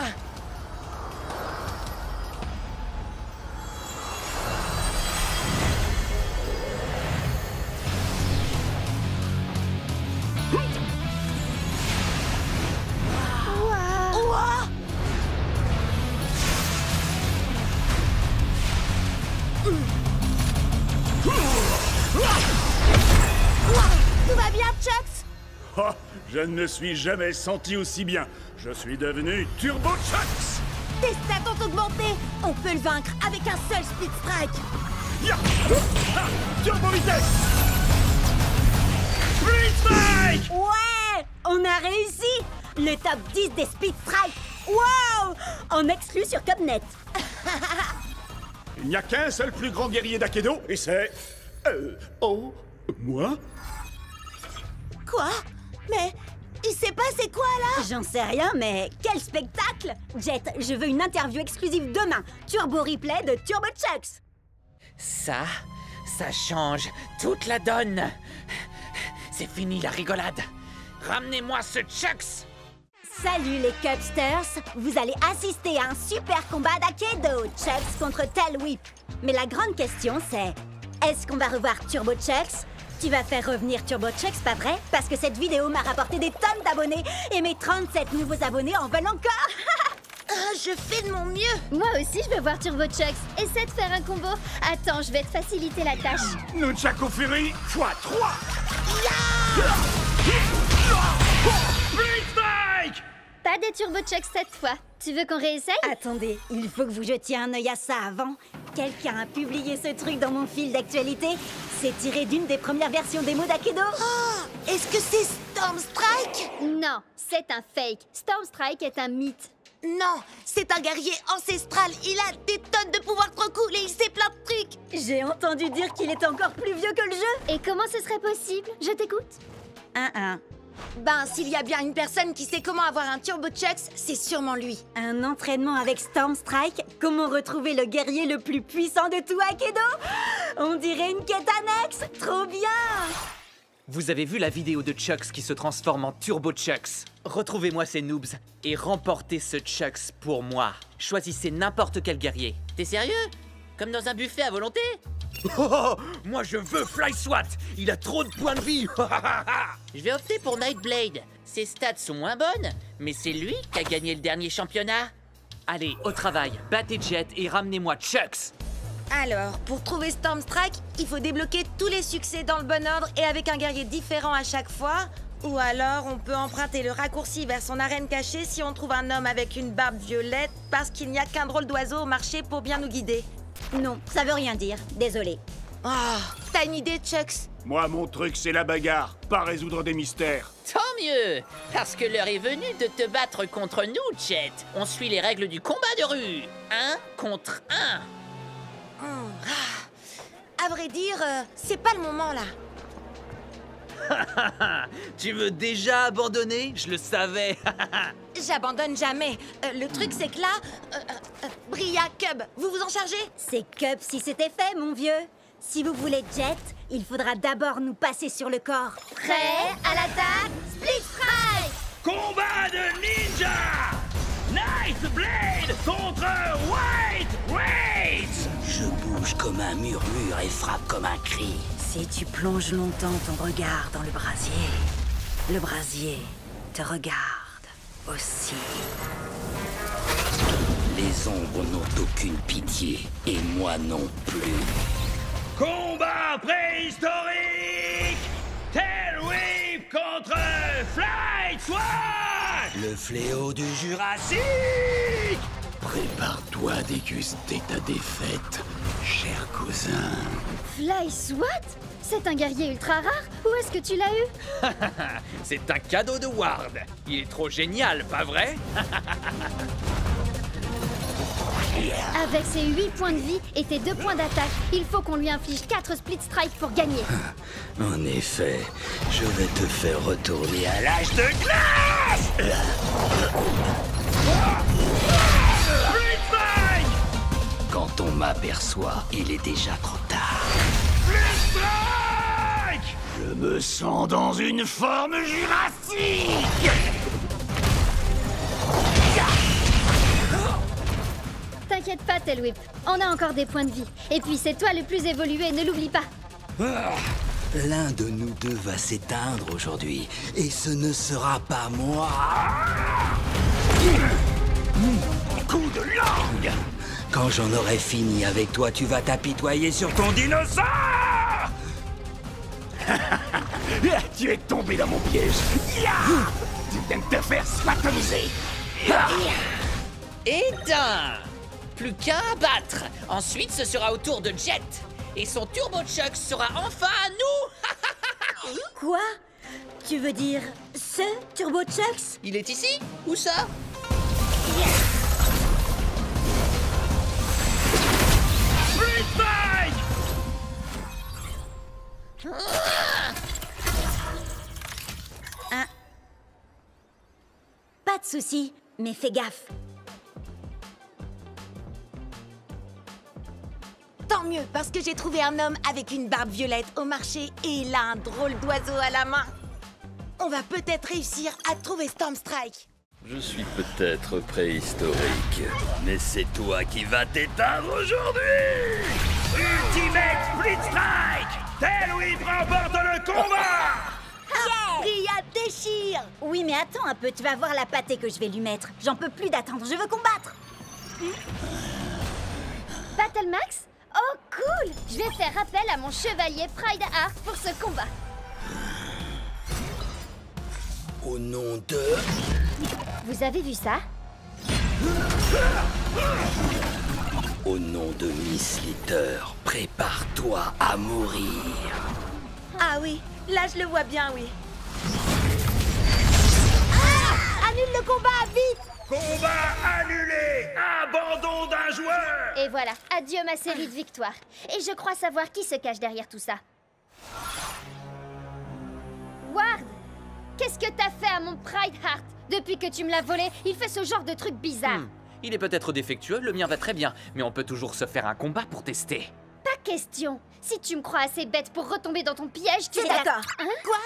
Chucks! Oh, je ne me suis jamais senti aussi bien. Je suis devenu Turbo Chucks. Tes stats ont augmenté! On peut le vaincre avec un seul Split Strike! Ya! Ah, Turbo Vitesse. Split Strike. Ouais! On a réussi! Le top 10 des Speed Strike! Wow! En exclu sur Cubnet. Il n'y a qu'un seul plus grand guerrier d'Akedo, et c'est... Oh... moi? Quoi? Mais... il s'est passé quoi, là? J'en sais rien, mais quel spectacle! Jet, je veux une interview exclusive demain. Turbo replay de Turbo Chucks. Ça change toute la donne. C'est fini la rigolade. Ramenez-moi ce Chucks. Salut les Cubsters! Vous allez assister à un super combat d'Akedo, Chucks contre Tail Whip. Mais la grande question c'est, est-ce qu'on va revoir Turbo Chucks? Tu vas faire revenir Turbo Chucks, pas vrai? Parce que cette vidéo m'a rapporté des tonnes d'abonnés et mes 37 nouveaux abonnés en veulent encore. Je fais de mon mieux! Moi aussi, je veux voir Turbo Chucks. Essaie de faire un combo. Attends, je vais te faciliter la tâche. Nunchaku Fury x3. Split Strike. Pas de Turbo Chucks cette fois. Tu veux qu'on réessaye? Attendez, il faut que vous jetiez un œil à ça avant. Quelqu'un a publié ce truc dans mon fil d'actualité. C'est tiré d'une des premières versions démo d'Akedo. Oh! Est-ce que c'est Storm Strike? Non, c'est un fake. Storm Strike est un mythe. Non, c'est un guerrier ancestral. Il a des tonnes de pouvoirs trop cool et il sait plein de trucs. J'ai entendu dire qu'il est encore plus vieux que le jeu. Et comment ce serait possible? Je t'écoute. Ben, s'il y a bien une personne qui sait comment avoir un Turbo Chucks, c'est sûrement lui. Un entraînement avec Storm Strike? Comment retrouver le guerrier le plus puissant de tout Akedo? On dirait une quête annexe. Trop bien! Vous avez vu la vidéo de Chucks qui se transforme en Turbo Chucks? Retrouvez-moi ces noobs et remportez ce Chucks pour moi. Choisissez n'importe quel guerrier. T'es sérieux? Comme dans un buffet à volonté? Oh, moi je veux Fly SWAT. Il a trop de points de vie. Je vais opter pour Nightblade. Ses stats sont moins bonnes, mais c'est lui qui a gagné le dernier championnat. Allez, au travail, battez Jet et ramenez-moi Chucks. Alors, pour trouver Storm Strike, il faut débloquer tous les succès dans le bon ordre et avec un guerrier différent à chaque fois. Ou alors, on peut emprunter le raccourci vers son arène cachée si on trouve un homme avec une barbe violette parce qu'il n'y a qu'un drôle d'oiseau au marché pour bien nous guider. Non, ça veut rien dire. Désolé. Oh, t'as une idée, Chucks? Moi, mon truc, c'est la bagarre, pas résoudre des mystères. Tant mieux, parce que l'heure est venue de te battre contre nous, Jet. On suit les règles du combat de rue. 1 contre 1. À vrai dire, c'est pas le moment, là. Tu veux déjà abandonner? Je le savais. J'abandonne jamais. Le truc, c'est que là... Bria, Cub, vous vous en chargez? C'est Cub si c'était fait, mon vieux. Si vous voulez Jet, il faudra d'abord nous passer sur le corps. Prêt à l'attaque? Split Strike! Combat de ninja! Nightblade contre White Rage! Je bouge comme un murmure et frappe comme un cri. Si tu plonges longtemps ton regard dans le brasier te regarde aussi. Les ombres n'ont aucune pitié, et moi non plus. Combat préhistorique! Tail Whip contre Fly SWAT! Le fléau du Jurassique! Prépare-toi à déguster ta défaite, cher cousin. Fly SWAT? C'est un guerrier ultra rare? Où est-ce que tu l'as eu? C'est un cadeau de Ward. Il est trop génial, pas vrai? Avec ses 8 points de vie et tes 2 points d'attaque, il faut qu'on lui inflige 4 split strikes pour gagner. En effet, je vais te faire retourner à l'âge de glace! Split strike! Quand on m'aperçoit, il est déjà trop tard. Split strike! Je me sens dans une forme jurassique! T'inquiète pas, Tail Whip. On a encore des points de vie. Et puis c'est toi le plus évolué, ne l'oublie pas. L'un de nous deux va s'éteindre aujourd'hui, et ce ne sera pas moi. Coup de langue! Quand j'en aurai fini avec toi, tu vas t'apitoyer sur ton dinosaure! Tu es tombé dans mon piège. Tu viens de te faire spatomiser. Et d'un. Plus qu'un à battre. Ensuite, ce sera au tour de Jet. Et son Turbo Chuck sera enfin à nous. Quoi? Tu veux dire ce Turbo Chucks? Il est ici? Où ça? Hein? Pas de souci, mais fais gaffe. Tant mieux, parce que j'ai trouvé un homme avec une barbe violette au marché et il a un drôle d'oiseau à la main. On va peut-être réussir à trouver Stormstrike. Je suis peut-être préhistorique, mais c'est toi qui vas t'éteindre aujourd'hui! Ultimate Split Strike! Tailwhip remporte le combat! Ria déchire! Oui, mais attends un peu, tu vas voir la pâtée que je vais lui mettre. J'en peux plus d'attendre, je veux combattre. Battle Max? Oh, cool! Je vais faire appel à mon chevalier Pride Heart pour ce combat. Au nom de... Vous avez vu ça? Au nom de Miss Litter, prépare-toi à mourir. Ah oui, là je le vois bien, oui. Annule le combat, vite! Combat annulé! Abandon d'un joueur! Et voilà, adieu ma série de victoires. Et je crois savoir qui se cache derrière tout ça. Ward! Qu'est-ce que t'as fait à mon Pride Heart? Depuis que tu me l'as volé, il fait ce genre de truc bizarre. Il est peut-être défectueux, le mien va très bien. Mais on peut toujours se faire un combat pour tester. Pas question. Si tu me crois assez bête pour retomber dans ton piège, tu C'est vas... d'accord. Hein? Quoi?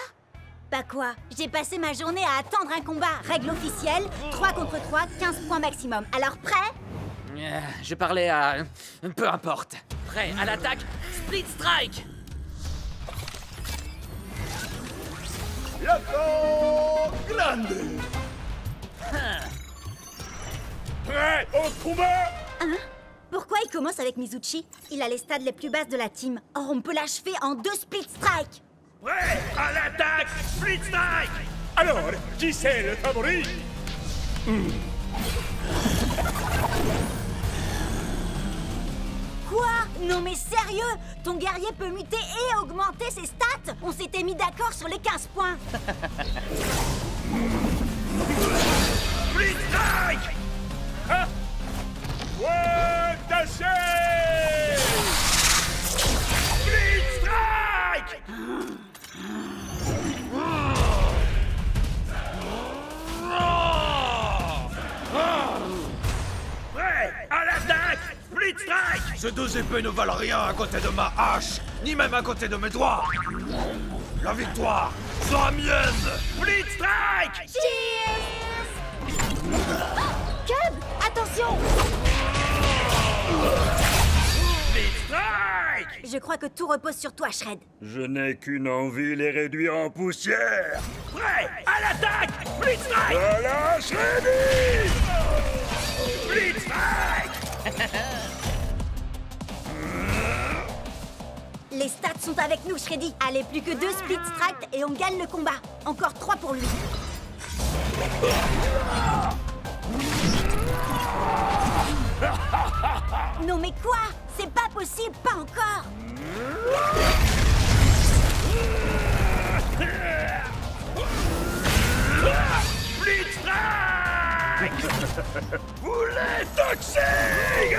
Bah quoi? J'ai passé ma journée à attendre un combat. Règle officielle, 3 contre 3, 15 points maximum. Alors prêt? Je parlais à... peu importe. Prêt à l'attaque, Split Strike! Yato Grande. Prêt au combat? Hein? Pourquoi il commence avec Mizuchi? Il a les stades les plus basses de la team. Or, on peut l'achever en 2 Split Strike. Prêt à l'attaque, Split Strike! Alors, qui c'est le favori? Quoi? Non mais sérieux? Ton guerrier peut muter et augmenter ses stats? On s'était mis d'accord sur les 15 points. Split Strike! Hein? Ouais, tâchez! Split Strike! Prêt à l'attaque, Split Strike! Ces deux épées ne valent rien à côté de ma hache, ni même à côté de mes doigts. La victoire sera mienne. Split Strike! Cub, attention! Split Strike! Je crois que tout repose sur toi, Shred. Je n'ai qu'une envie, les réduire en poussière. Prêt à l'attaque, Split Strike! Voilà, Shreddy! Split Strike! Les stats sont avec nous, Shreddy. Allez, plus que 2 Split Strike et on gagne le combat. Encore 3 pour lui. Non mais quoi? C'est pas possible, pas encore. Split Strike! Boulet toxique!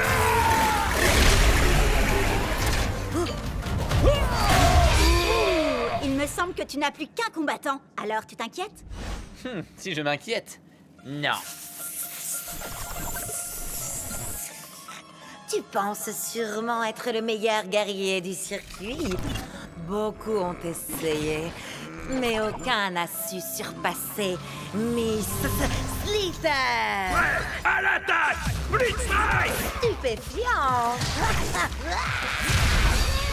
Il me semble que tu n'as plus qu'un combattant. Alors, tu t'inquiètes? Si je m'inquiète? Non. Tu penses sûrement être le meilleur guerrier du circuit. Beaucoup ont essayé, mais aucun n'a su surpasser Miss Litter. Prêt à l'attaque, Split Strike! Stupéfiant.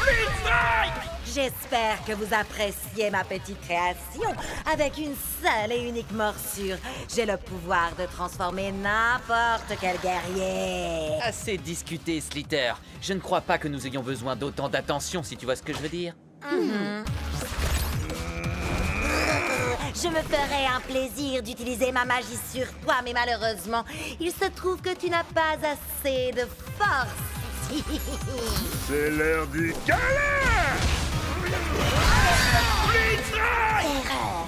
Split Strike! J'espère que vous appréciez ma petite création. Avec une seule et unique morsure, j'ai le pouvoir de transformer n'importe quel guerrier. Assez discuté, Slitter. Je ne crois pas que nous ayons besoin d'autant d'attention, si tu vois ce que je veux dire. Je me ferais un plaisir d'utiliser ma magie sur toi, mais malheureusement, il se trouve que tu n'as pas assez de force. C'est l'heure du câlin. Erreur.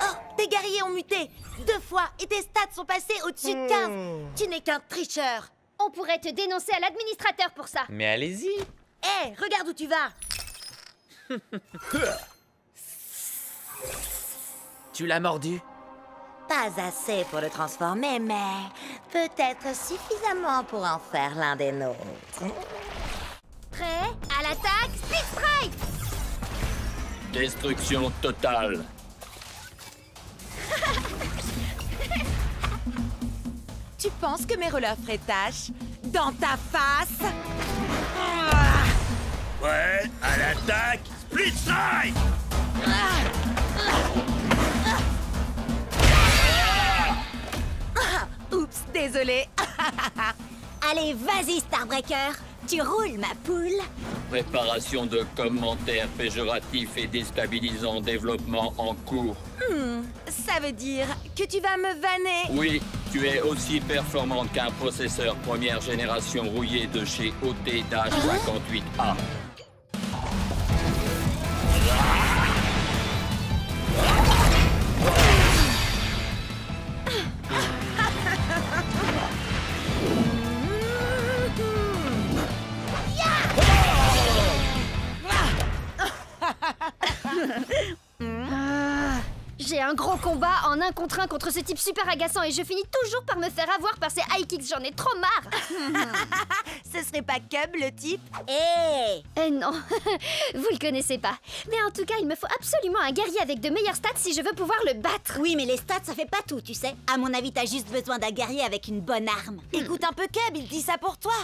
Oh, tes guerriers ont muté 2 fois et tes stats sont passés au-dessus de 15. Tu n'es qu'un tricheur. On pourrait te dénoncer à l'administrateur pour ça. Mais allez-y. Hé, regarde où tu vas. Tu l'as mordu? Pas assez pour le transformer, mais peut-être suffisamment pour en faire l'un des nôtres. Prêt? À l'attaque, Split Strike! Destruction totale. Tu penses que mes releurs feraient tâche? Dans ta face? Ouais, à l'attaque, Split Strike! Oups, désolé. Allez, vas-y, Starbreaker. Tu roules, ma poule. Préparation de commentaires péjoratifs et déstabilisants, développement en cours. Ça veut dire que tu vas me vanner? Oui, tu es aussi performante qu'un processeur première génération rouillé de chez OT-58A. J'ai un gros combat en 1 contre 1 contre ce type super agaçant et je finis toujours par me faire avoir par ces high kicks, j'en ai trop marre. Ce serait pas Cub, le type? Eh non, vous le connaissez pas. Mais en tout cas, il me faut absolument un guerrier avec de meilleures stats si je veux pouvoir le battre. Oui, mais les stats, ça fait pas tout, tu sais. À mon avis, t'as juste besoin d'un guerrier avec une bonne arme. Écoute un peu Cub, il dit ça pour toi.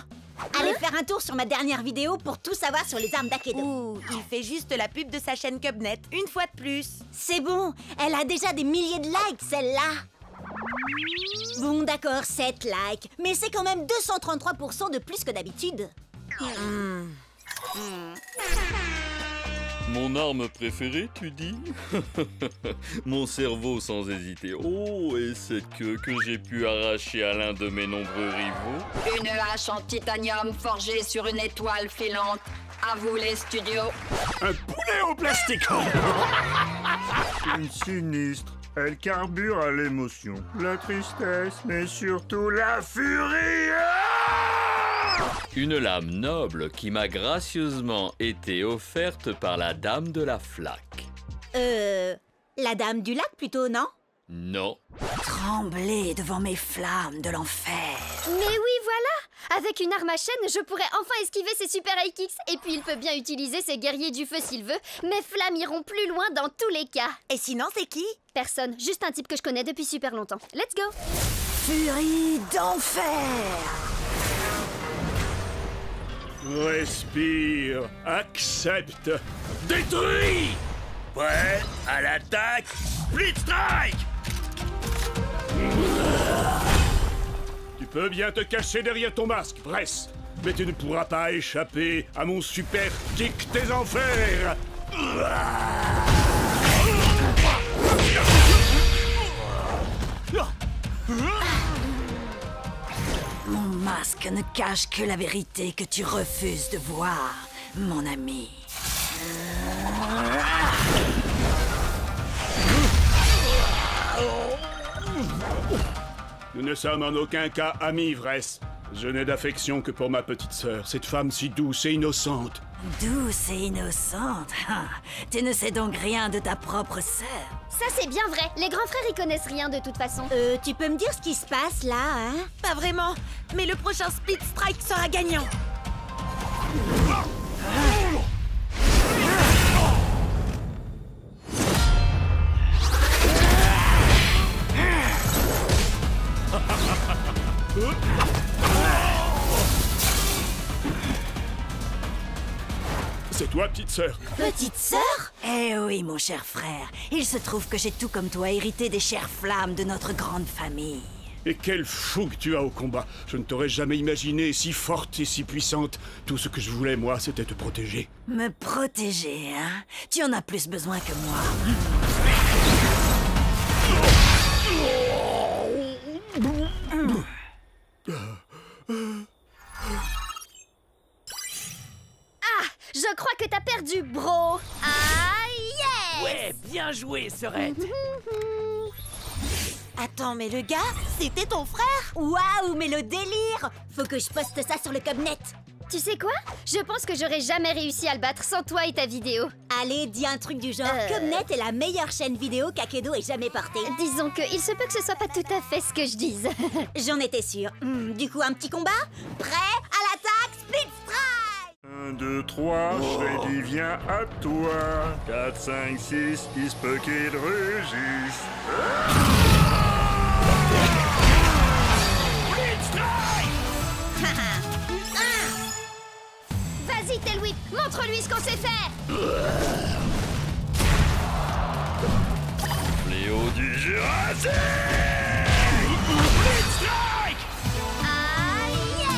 Allez faire un tour sur ma dernière vidéo pour tout savoir sur les armes d'Akedo. Ouh, il fait juste la pub de sa chaîne Cubnet, une fois de plus. C'est bon, elle a déjà des milliers de likes, celle-là. Bon, d'accord, 7 likes, mais c'est quand même 233% de plus que d'habitude. Mon arme préférée, tu dis? Mon cerveau sans hésiter. Oh, et cette queue que j'ai pu arracher à l'un de mes nombreux rivaux. Une hache en titanium forgée sur une étoile filante. À vous les studios. Un poulet en plastique. Une sinistre. Elle carbure à l'émotion, la tristesse, mais surtout la furie. Une lame noble qui m'a gracieusement été offerte par la dame de la flaque. La dame du lac plutôt, non? Non. Trembler devant mes flammes de l'enfer. Mais oui, voilà! Avec une arme à chaîne, je pourrais enfin esquiver ses super high kicks. Et puis il peut bien utiliser ses guerriers du feu s'il veut. Mes flammes iront plus loin dans tous les cas. Et sinon, c'est qui? Personne, juste un type que je connais depuis super longtemps. Let's go! Furie d'enfer! Respire, accepte, détruis! Prêt, à l'attaque, Split Strike! Tu peux bien te cacher derrière ton masque, Bress, mais tu ne pourras pas échapper à mon super kick des enfers! Mon masque ne cache que la vérité que tu refuses de voir, mon ami. Nous ne sommes en aucun cas amis, Vress. Je n'ai d'affection que pour ma petite sœur, cette femme si douce et innocente. Douce et innocente? Tu ne sais donc rien de ta propre sœur? Ça c'est bien vrai, les grands frères y connaissent rien de toute façon. Tu peux me dire ce qui se passe là, hein? Pas vraiment, mais le prochain Split Strike sera gagnant. C'est toi, petite sœur. Petite sœur? Eh oui, mon cher frère. Il se trouve que j'ai tout comme toi hérité des chères flammes de notre grande famille. Et quelle fougue tu as au combat. Je ne t'aurais jamais imaginé si forte et si puissante. Tout ce que je voulais, moi, c'était te protéger. Me protéger, hein? Tu en as plus besoin que moi. Ah, je crois que t'as perdu, bro. Ah, yes! Ouais, bien joué, Serette. Attends, mais le gars, c'était ton frère? Waouh, mais le délire! Faut que je poste ça sur le Cubnet. Tu sais quoi? Je pense que j'aurais jamais réussi à le battre sans toi et ta vidéo. Allez, dis un truc du genre. Cubnet est la meilleure chaîne vidéo qu'Akedo ait jamais portée. Disons que il se peut que ce soit pas tout à fait ce que je dise. J'en étais sûre. Du coup, un petit combat? Prêt? À l'attaque, split strike! 1, 2, 3, Freddy vient à toi. 4, 5, 6, il se peut qu'il rugisse. Vas-y, Tailwhip, montre-lui ce qu'on sait faire. Fléau du Jurassique! Ah, yes!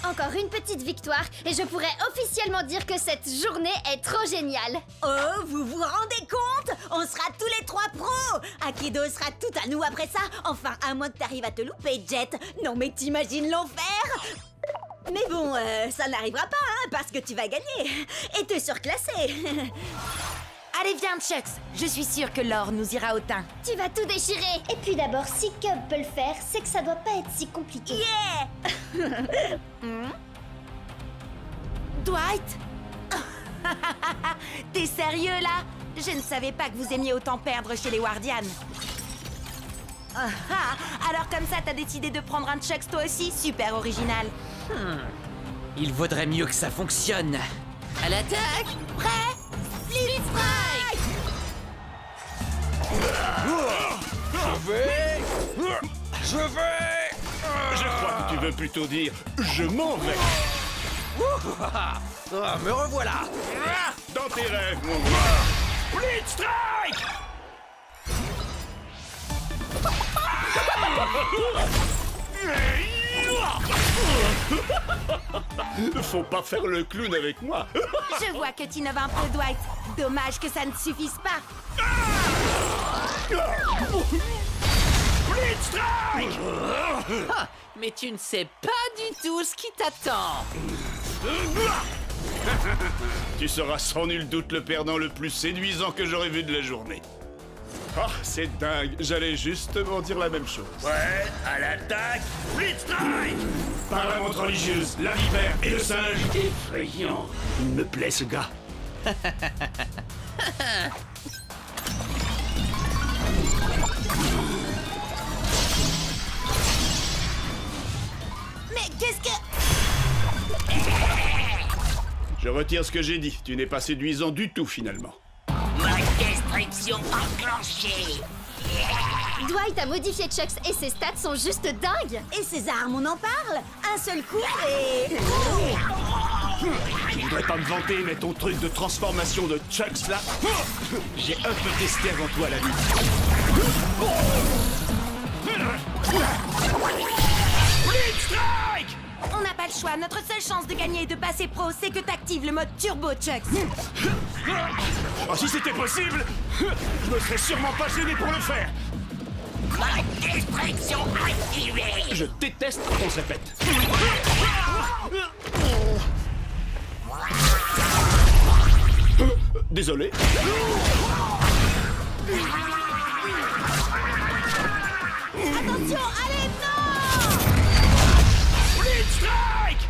Encore une petite victoire et je pourrais officiellement dire que cette journée est trop géniale. Oh, vous vous rendez compte? On sera tous les 3 pros! Akedo sera tout à nous après ça. Enfin, à moins que t'arrives à te louper, Jet. Non mais t'imagines l'enfer? Mais bon, ça n'arrivera pas, hein, parce que tu vas gagner. Et t'es surclassé. Allez, viens, Chucks. Je suis sûre que l'or nous ira au teint. Tu vas tout déchirer. Et puis d'abord, si Cub peut le faire, c'est que ça doit pas être si compliqué. Yeah! Dwight? T'es sérieux, là? Je ne savais pas que vous aimiez autant perdre chez les Wardians. Alors comme ça, t'as décidé de prendre un Chucks toi aussi? Super original. Il vaudrait mieux que ça fonctionne. À l'attaque! Prêt? Split strike! Je vais... Je crois que tu veux plutôt dire « je m'en vais Me revoilà. » Dans tes rêves, mon gars. Split strike! Faut pas faire le clown avec moi. Je vois que tu innoves un peu, Dwight. Dommage que ça ne suffise pas. Split strike! Ah, mais tu ne sais pas du tout ce qui t'attend. Tu seras sans nul doute le perdant le plus séduisant que j'aurais vu de la journée. Ah, c'est dingue, j'allais justement dire la même chose. Ouais, à l'attaque, split strike! Par la montre religieuse, la vipère et le singe. Effrayant. Il me plaît, ce gars. Mais qu'est-ce que... Je retire ce que j'ai dit. Tu n'es pas séduisant du tout, finalement. Ma destruction enclenchée. Dwight a modifié Chucks et ses stats sont juste dingues. Et ses armes, on en parle? Un seul coup et... Je voudrais pas me vanter, mais ton truc de transformation de Chucks, là... J'ai un peu testé avant toi, la vie. Split strike! On n'a pas le choix. Notre seule chance de gagner et de passer pro, c'est que t'actives le mode turbo, Chucks. Oh, si c'était possible, je me serais sûrement pas gêné pour le faire. Ma destruction activée. Je déteste quand on se répète. Désolé. Attention, allez, non! Split strike!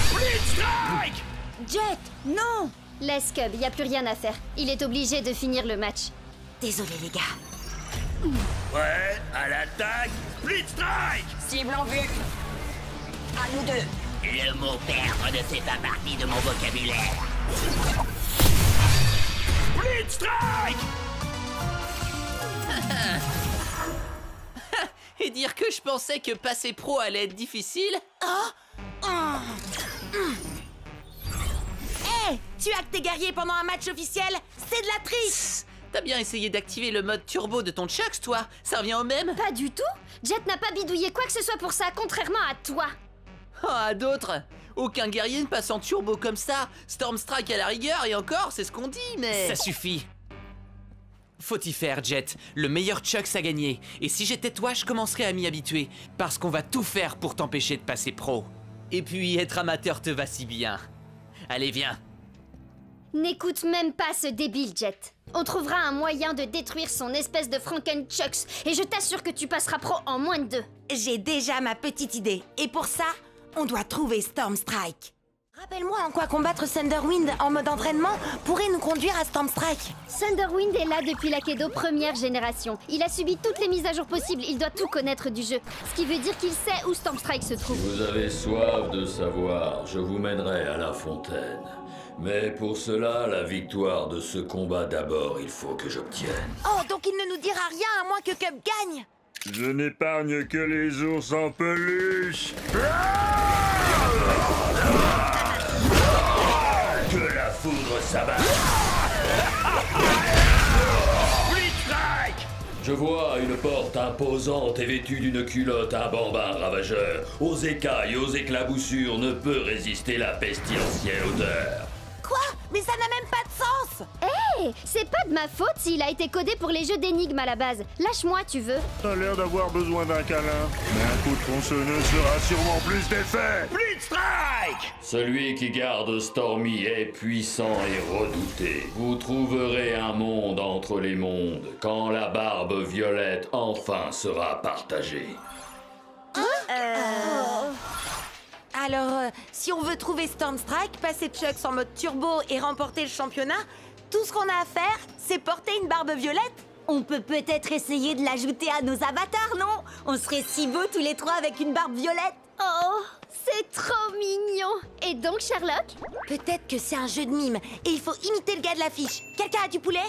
Split strike! Jet, non! Laisse Cub, y a plus rien à faire. Il est obligé de finir le match. Désolé, les gars. Ouais, à l'attaque, split strike! Cible en vue. À nous deux. Le mot perdre ne fait pas partie de mon vocabulaire. Split strike! Et dire que je pensais que passer pro allait être difficile? Hé, tu hackes tes guerriers pendant un match officiel? C'est de la triche! T'as bien essayé d'activer le mode turbo de ton Chucks, toi? Ça revient au même? Pas du tout. Jet n'a pas bidouillé quoi que ce soit pour ça, contrairement à toi. Oh, à d'autres? Aucun guerrier ne passe en turbo comme ça. Storm Strike à la rigueur, et encore, c'est ce qu'on dit, mais... Ça suffit. Faut y faire, Jet. Le meilleur Chucks a gagné. Et si j'étais toi, je commencerais à m'y habituer. Parce qu'on va tout faire pour t'empêcher de passer pro. Et puis, être amateur te va si bien. Allez, viens. N'écoute même pas ce débile, Jet. On trouvera un moyen de détruire son espèce de Franken-Chucks. Et je t'assure que tu passeras pro en moins de 2. J'ai déjà ma petite idée. Et pour ça, on doit trouver Storm Strike. Rappelle-moi en quoi combattre Thunderwind en mode entraînement pourrait nous conduire à Storm Strike. Thunderwind est là depuis l'Akedo première génération. Il a subi toutes les mises à jour possibles, il doit tout connaître du jeu. Ce qui veut dire qu'il sait où Storm Strike se trouve. Si vous avez soif de savoir, je vous mènerai à la fontaine. Mais pour cela, la victoire de ce combat d'abord, il faut que j'obtienne. Oh, donc il ne nous dira rien à moins que Cup gagne. Je n'épargne que les ours en peluche. Que la foudre s'abatte. Blitzstrike! Je vois une porte imposante et vêtue d'une culotte, un bambin ravageur. Aux écailles, aux éclaboussures, ne peut résister la pestilentielle odeur. Quoi? Mais ça n'a même pas de sens! Hé, c'est pas de ma faute s'il a été codé pour les jeux d'énigmes à la base. Lâche-moi, tu veux. T'as l'air d'avoir besoin d'un câlin. Mais un coup de tronçonneuse fera sûrement plus d'effet. Blitzstrike! Celui qui garde Stormy est puissant et redouté. Vous trouverez un monde entre les mondes quand la barbe violette enfin sera partagée. Alors, si on veut trouver Storm Strike, passer Chucks en mode turbo et remporter le championnat, tout ce qu'on a à faire, c'est porter une barbe violette. On peut peut-être essayer de l'ajouter à nos avatars, non? On serait si beaux tous les trois avec une barbe violette. Oh, c'est trop mignon. Et donc, Sherlock? Peut-être que c'est un jeu de mime et il faut imiter le gars de l'affiche. Quelqu'un a du poulet?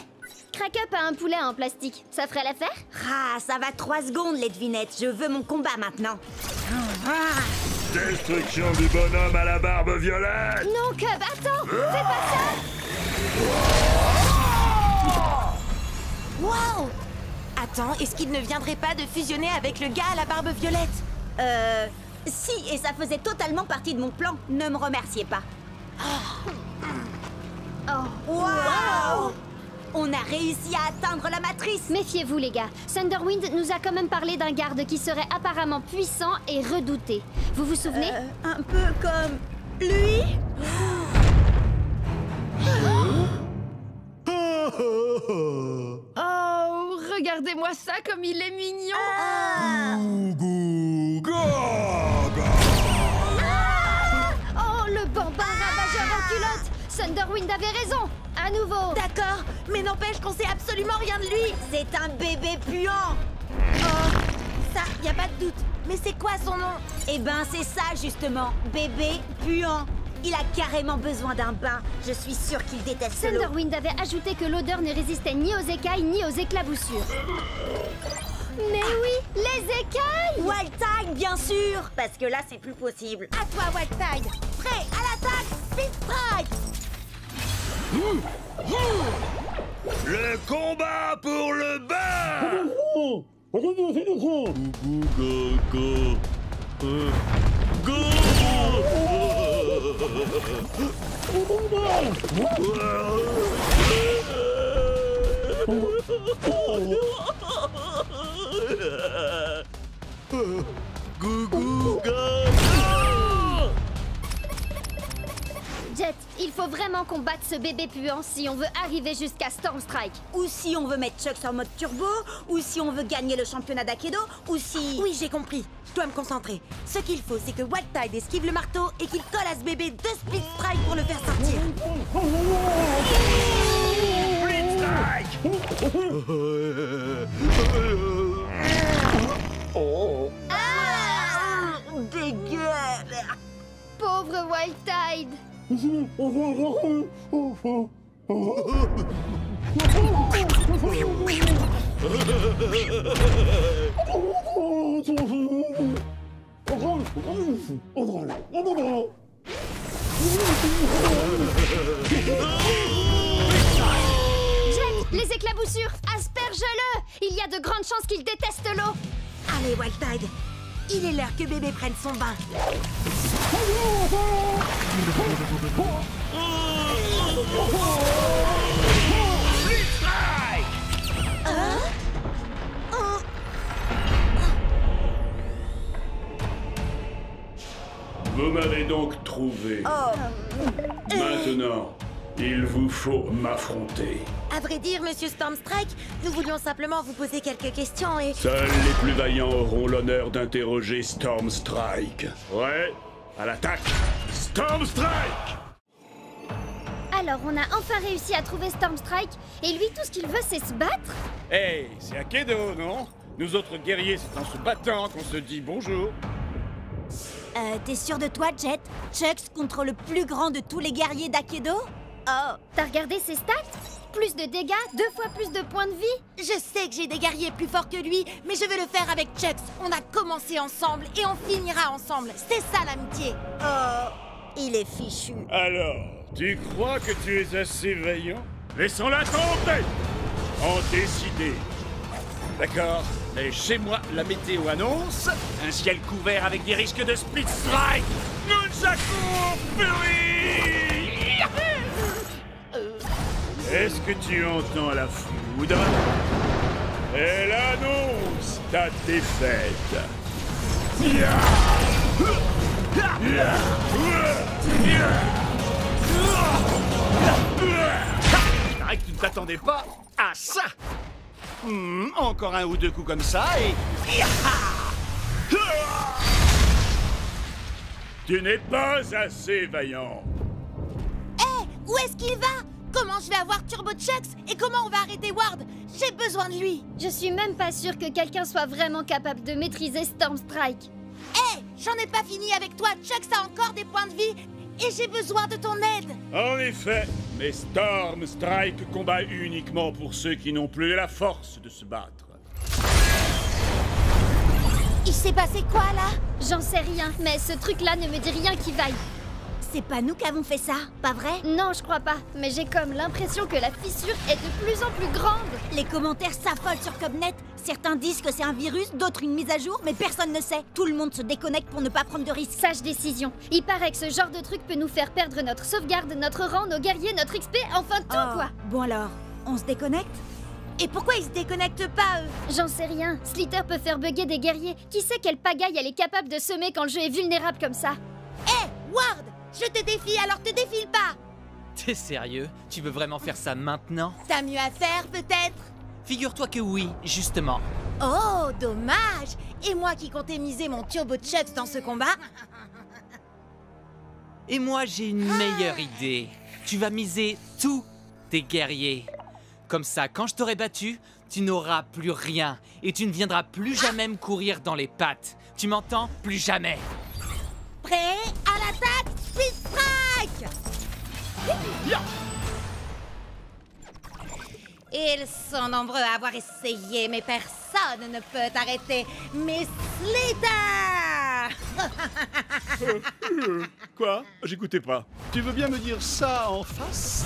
Crack-up a un poulet en plastique. Ça ferait l'affaire? Ah, ça va 3 secondes, les devinettes. Je veux mon combat maintenant. Destruction du bonhomme à la barbe violette. Non, Cub, attends! Fais pas ça! Wow! Attends, est-ce qu'il ne viendrait pas de fusionner avec le gars à la barbe violette? Si, et ça faisait totalement partie de mon plan. Ne me remerciez pas. Oh. Wow! On a réussi à atteindre la matrice. Méfiez-vous, les gars. Thunderwind nous a quand même parlé d'un garde qui serait apparemment puissant et redouté. Vous vous souvenez? Un peu comme lui. Oh, regardez-moi ça comme il est mignon. Oh, le bambin ravageur en culotte! Thunderwind avait raison! À nouveau! D'accord, mais n'empêche qu'on sait absolument rien de lui. C'est un bébé puant. Oh, ça, y a pas de doute. Mais c'est quoi son nom? Eh ben, c'est ça, justement. Bébé puant. Il a carrément besoin d'un bain. Je suis sûre qu'il déteste l'eau. Thunderwind avait ajouté que l'odeur ne résistait ni aux écailles ni aux éclaboussures. Mais oui, les écailles! Wildtide, bien sûr. Parce que là, c'est plus possible. À toi, Wildtide. Prêt à l'attaque, Blitzstrike. Le combat pour le bain! Jet, il faut vraiment combattre ce bébé puant si on veut arriver jusqu'à Storm Strike. Ou si on veut mettre Chucks en mode turbo, ou si on veut gagner le championnat d'Akedo, ou si... Oui, j'ai compris. Je dois me concentrer. Ce qu'il faut, c'est que Wildtide esquive le marteau et qu'il colle à ce bébé 2 split strike pour le faire sortir. Dégueu. Pauvre Wildtide! Jet, les éclaboussures, asperge-le! Il y a de grandes chances qu'il déteste l'eau. Allez, Wildtide, il est l'heure que bébé prenne son bain. Hein? Oh. Vous m'avez donc trouvé. Maintenant, il vous faut m'affronter. À vrai dire, Monsieur Stormstrike, nous voulions simplement vous poser quelques questions et... Seuls les plus vaillants auront l'honneur d'interroger Stormstrike. Ouais, à l'attaque, Stormstrike! Alors, on a enfin réussi à trouver Stormstrike, et lui, tout ce qu'il veut, c'est se battre? Hey, c'est Akedo, non? Nous autres guerriers, c'est en se battant qu'on se dit bonjour. T'es sûr de toi, Jet? Chucks contre le plus grand de tous les guerriers d'Akedo? Oh, t'as regardé ses stats? Plus de dégâts, 2 fois plus de points de vie. Je sais que j'ai des guerriers plus forts que lui, mais je vais le faire avec Chucks. On a commencé ensemble et on finira ensemble. C'est ça l'amitié. Oh, il est fichu. Alors, tu crois que tu es assez vaillant? Laissons-la tomber! En décider. D'accord, mais chez moi, la météo annonce un ciel couvert avec des risques de split strike. Nunchaku Fury! Est-ce que tu entends la foudre? Elle annonce ta défaite. Pareil que tu ne t'attendais pas à ça. Encore un ou deux coups comme ça et... Tu n'es pas assez vaillant. Hé, où est-ce qu'il va? Comment je vais avoir Turbo Chucks? Et comment on va arrêter Ward? J'ai besoin de lui. Je suis même pas sûre que quelqu'un soit vraiment capable de maîtriser Stormstrike. Hé, j'en ai pas fini avec toi. Chucks a encore des points de vie et j'ai besoin de ton aide. En effet, mais Stormstrike combat uniquement pour ceux qui n'ont plus la force de se battre. Il s'est passé quoi là? J'en sais rien, mais ce truc-là ne me dit rien qui vaille. C'est pas nous qui avons fait ça, pas vrai? Non, je crois pas, mais j'ai comme l'impression que la fissure est de plus en plus grande. Les commentaires s'affolent sur Cobnet. Certains disent que c'est un virus, d'autres une mise à jour, mais personne ne sait. Tout le monde se déconnecte pour ne pas prendre de risques. Sage décision. Il paraît que ce genre de truc peut nous faire perdre notre sauvegarde, notre rang, nos guerriers, notre XP, enfin tout quoi. Bon alors, on se déconnecte? Et pourquoi ils se déconnectent pas, eux? J'en sais rien. Slither peut faire bugger des guerriers. Qui sait quelle pagaille elle est capable de semer quand le jeu est vulnérable comme ça? Hé, Ward! Je te défie, alors te défile pas! T'es sérieux? Tu veux vraiment faire ça maintenant? T'as mieux à faire, peut-être? Figure-toi que oui, justement. Oh, dommage! Et moi qui comptais miser mon Turbo Chucks dans ce combat? Et moi, j'ai une meilleure idée. Tu vas miser tous tes guerriers. Comme ça, quand je t'aurai battu, tu n'auras plus rien. Et tu ne viendras plus jamais me courir dans les pattes. Tu m'entends? Plus jamais. Prêt? À l'attaque! Speed Strike! Ils sont nombreux à avoir essayé, mais personne ne peut arrêter Miss Slither! Quoi? J'écoutais pas. Tu veux bien me dire ça en face?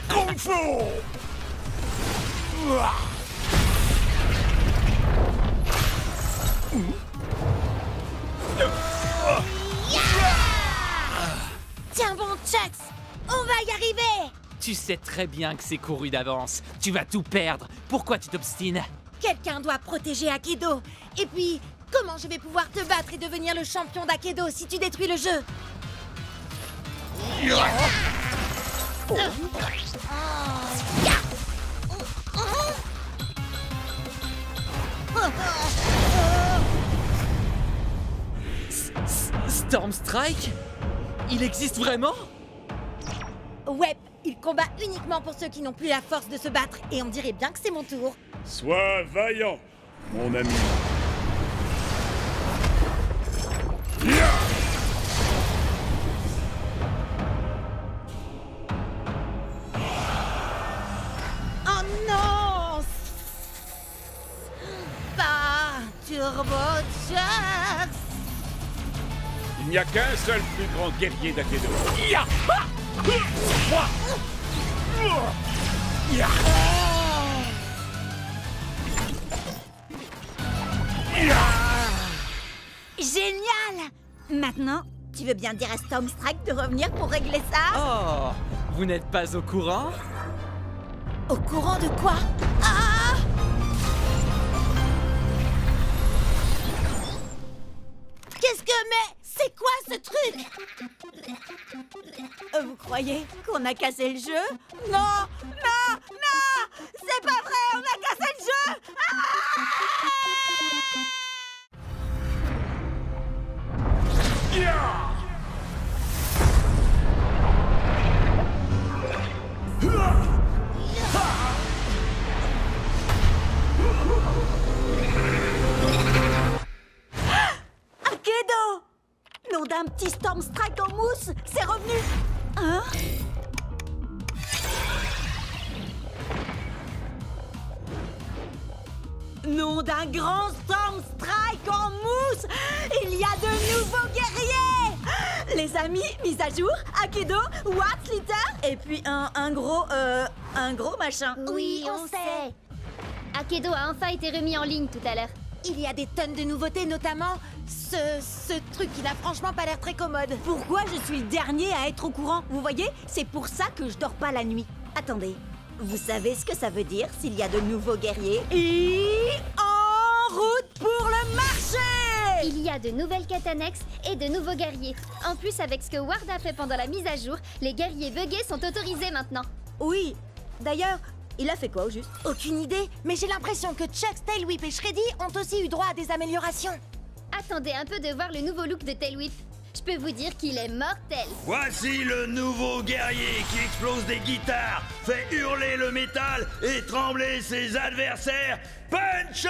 Kung Fu! Tiens bon, Chucks! On va y arriver! Tu sais très bien que c'est couru d'avance. Tu vas tout perdre. Pourquoi tu t'obstines? Quelqu'un doit protéger Akedo. Et puis, comment je vais pouvoir te battre et devenir le champion d'Akedo si tu détruis le jeu? Stormstrike? Il existe vraiment? Ouais, il combat uniquement pour ceux qui n'ont plus la force de se battre. Et on dirait bien que c'est mon tour. Sois vaillant, mon ami. Turbo Chucks. Il n'y a qu'un seul plus grand guerrier d'Akedo. Ya! Moi! Ya! Génial! Maintenant, tu veux bien dire à Stormstrike de revenir pour régler ça? Oh, vous n'êtes pas au courant? Au courant de quoi? Ah! Qu'est-ce que... Mais c'est quoi ce truc? Vous croyez qu'on a cassé le jeu? Non! Non! Non! C'est pas vrai! On a cassé le jeu! Akedo! Nom d'un petit Stormstrike en mousse, c'est revenu! Hein? Nom d'un grand Stormstrike en mousse, il y a de nouveaux guerriers! Les amis, mise à jour, Akedo, What's Litter, et puis un gros machin. Oui, on sait. Akedo a enfin été remis en ligne tout à l'heure. Il y a des tonnes de nouveautés, notamment ce truc qui n'a franchement pas l'air très commode. Pourquoi je suis le dernier à être au courant? Vous voyez, c'est pour ça que je dors pas la nuit. Attendez, vous savez ce que ça veut dire s'il y a de nouveaux guerriers? Et en route pour le marché! Il y a de nouvelles quêtes annexes et de nouveaux guerriers. En plus, avec ce que Ward a fait pendant la mise à jour, les guerriers buggés sont autorisés maintenant. Oui, d'ailleurs, il a fait quoi au juste? Aucune idée, mais j'ai l'impression que Chucks, Tailwhip et Shreddy ont aussi eu droit à des améliorations. Attendez un peu de voir le nouveau look de Tailwhip. Je peux vous dire qu'il est mortel. Voici le nouveau guerrier qui explose des guitares, fait hurler le métal et trembler ses adversaires. Puncher!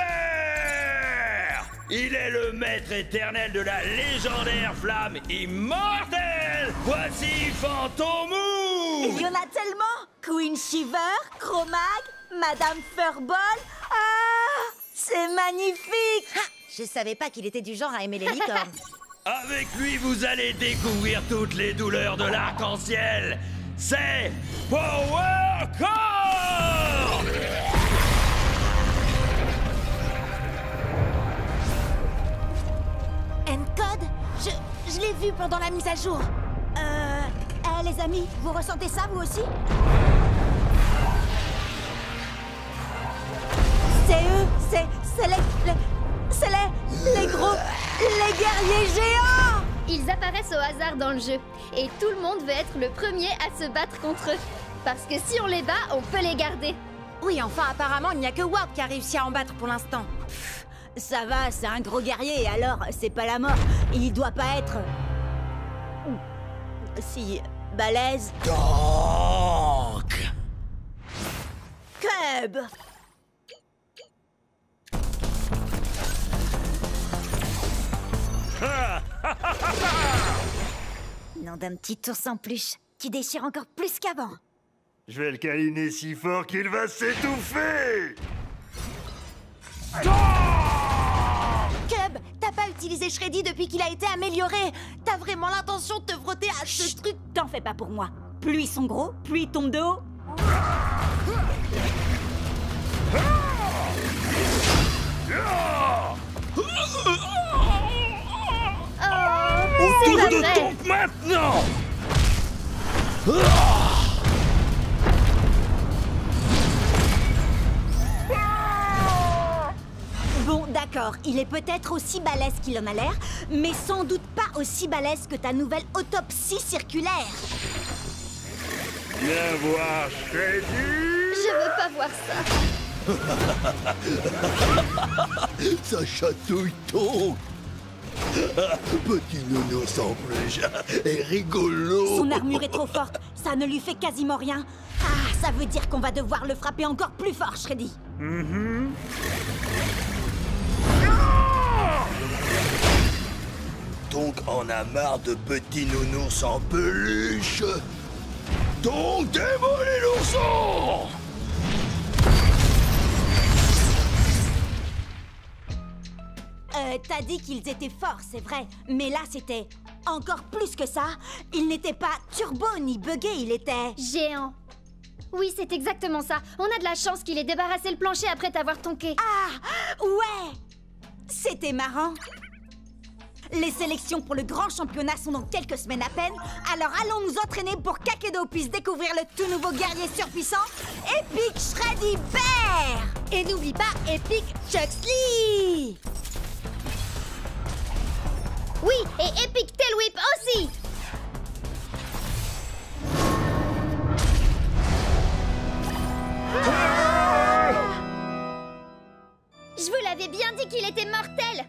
Il est le maître éternel de la légendaire flamme immortelle. Voici Fantomou. Il y en a tellement! Queen Shiver, Chromag, Madame Furball. Ah! C'est magnifique! Ha! Je savais pas qu'il était du genre à aimer les licornes. Avec lui, vous allez découvrir toutes les douleurs de l'arc-en-ciel. C'est Power Core! Encode? Je l'ai vu pendant la mise à jour. Les amis, vous ressentez ça vous aussi? C'est eux, c'est les gros, les guerriers géants! Ils apparaissent au hasard dans le jeu, et tout le monde veut être le premier à se battre contre eux. Parce que si on les bat, on peut les garder. Oui, enfin, apparemment, il n'y a que Ward qui a réussi à en battre pour l'instant. Ça va, c'est un gros guerrier, alors c'est pas la mort. Il doit pas être... si... balèze. Donc... Cub! Nom d'un petit ours en peluche qui déchire encore plus qu'avant. Je vais le câliner si fort qu'il va s'étouffer. Cub, t'as pas utilisé Shreddy depuis qu'il a été amélioré. T'as vraiment l'intention de te frotter à ce truc? T'en fais pas pour moi. Plus ils sont gros, plus ils tombent de haut. Autour de ton maintenant! Bon, d'accord, il est peut-être aussi balèze qu'il en a l'air, mais sans doute pas aussi balèze que ta nouvelle autopsie circulaire. Viens voir Shreddy. Je veux pas voir ça. Ça chatouille donc. Petit nounours en peluche est rigolo. Son armure est trop forte, ça ne lui fait quasiment rien. Ah, ça veut dire qu'on va devoir le frapper encore plus fort, Shreddy. Donc on a marre de petits nounours en peluche. Donc démolis l'ourson. T'as dit qu'ils étaient forts, c'est vrai. Mais là, c'était encore plus que ça. Il n'était pas turbo ni buggé, il était... géant. Oui, c'est exactement ça. On a de la chance qu'il ait débarrassé le plancher après t'avoir tonké. Ah, ouais. C'était marrant. Les sélections pour le grand championnat sont dans quelques semaines à peine, alors allons nous entraîner pour qu'Akedo puisse découvrir le tout nouveau guerrier surpuissant, Epic Shreddy Bear. Et n'oublie pas Epic Chuxley. Oui, et Epic Tail Whip aussi. Je vous l'avais bien dit qu'il était mortel.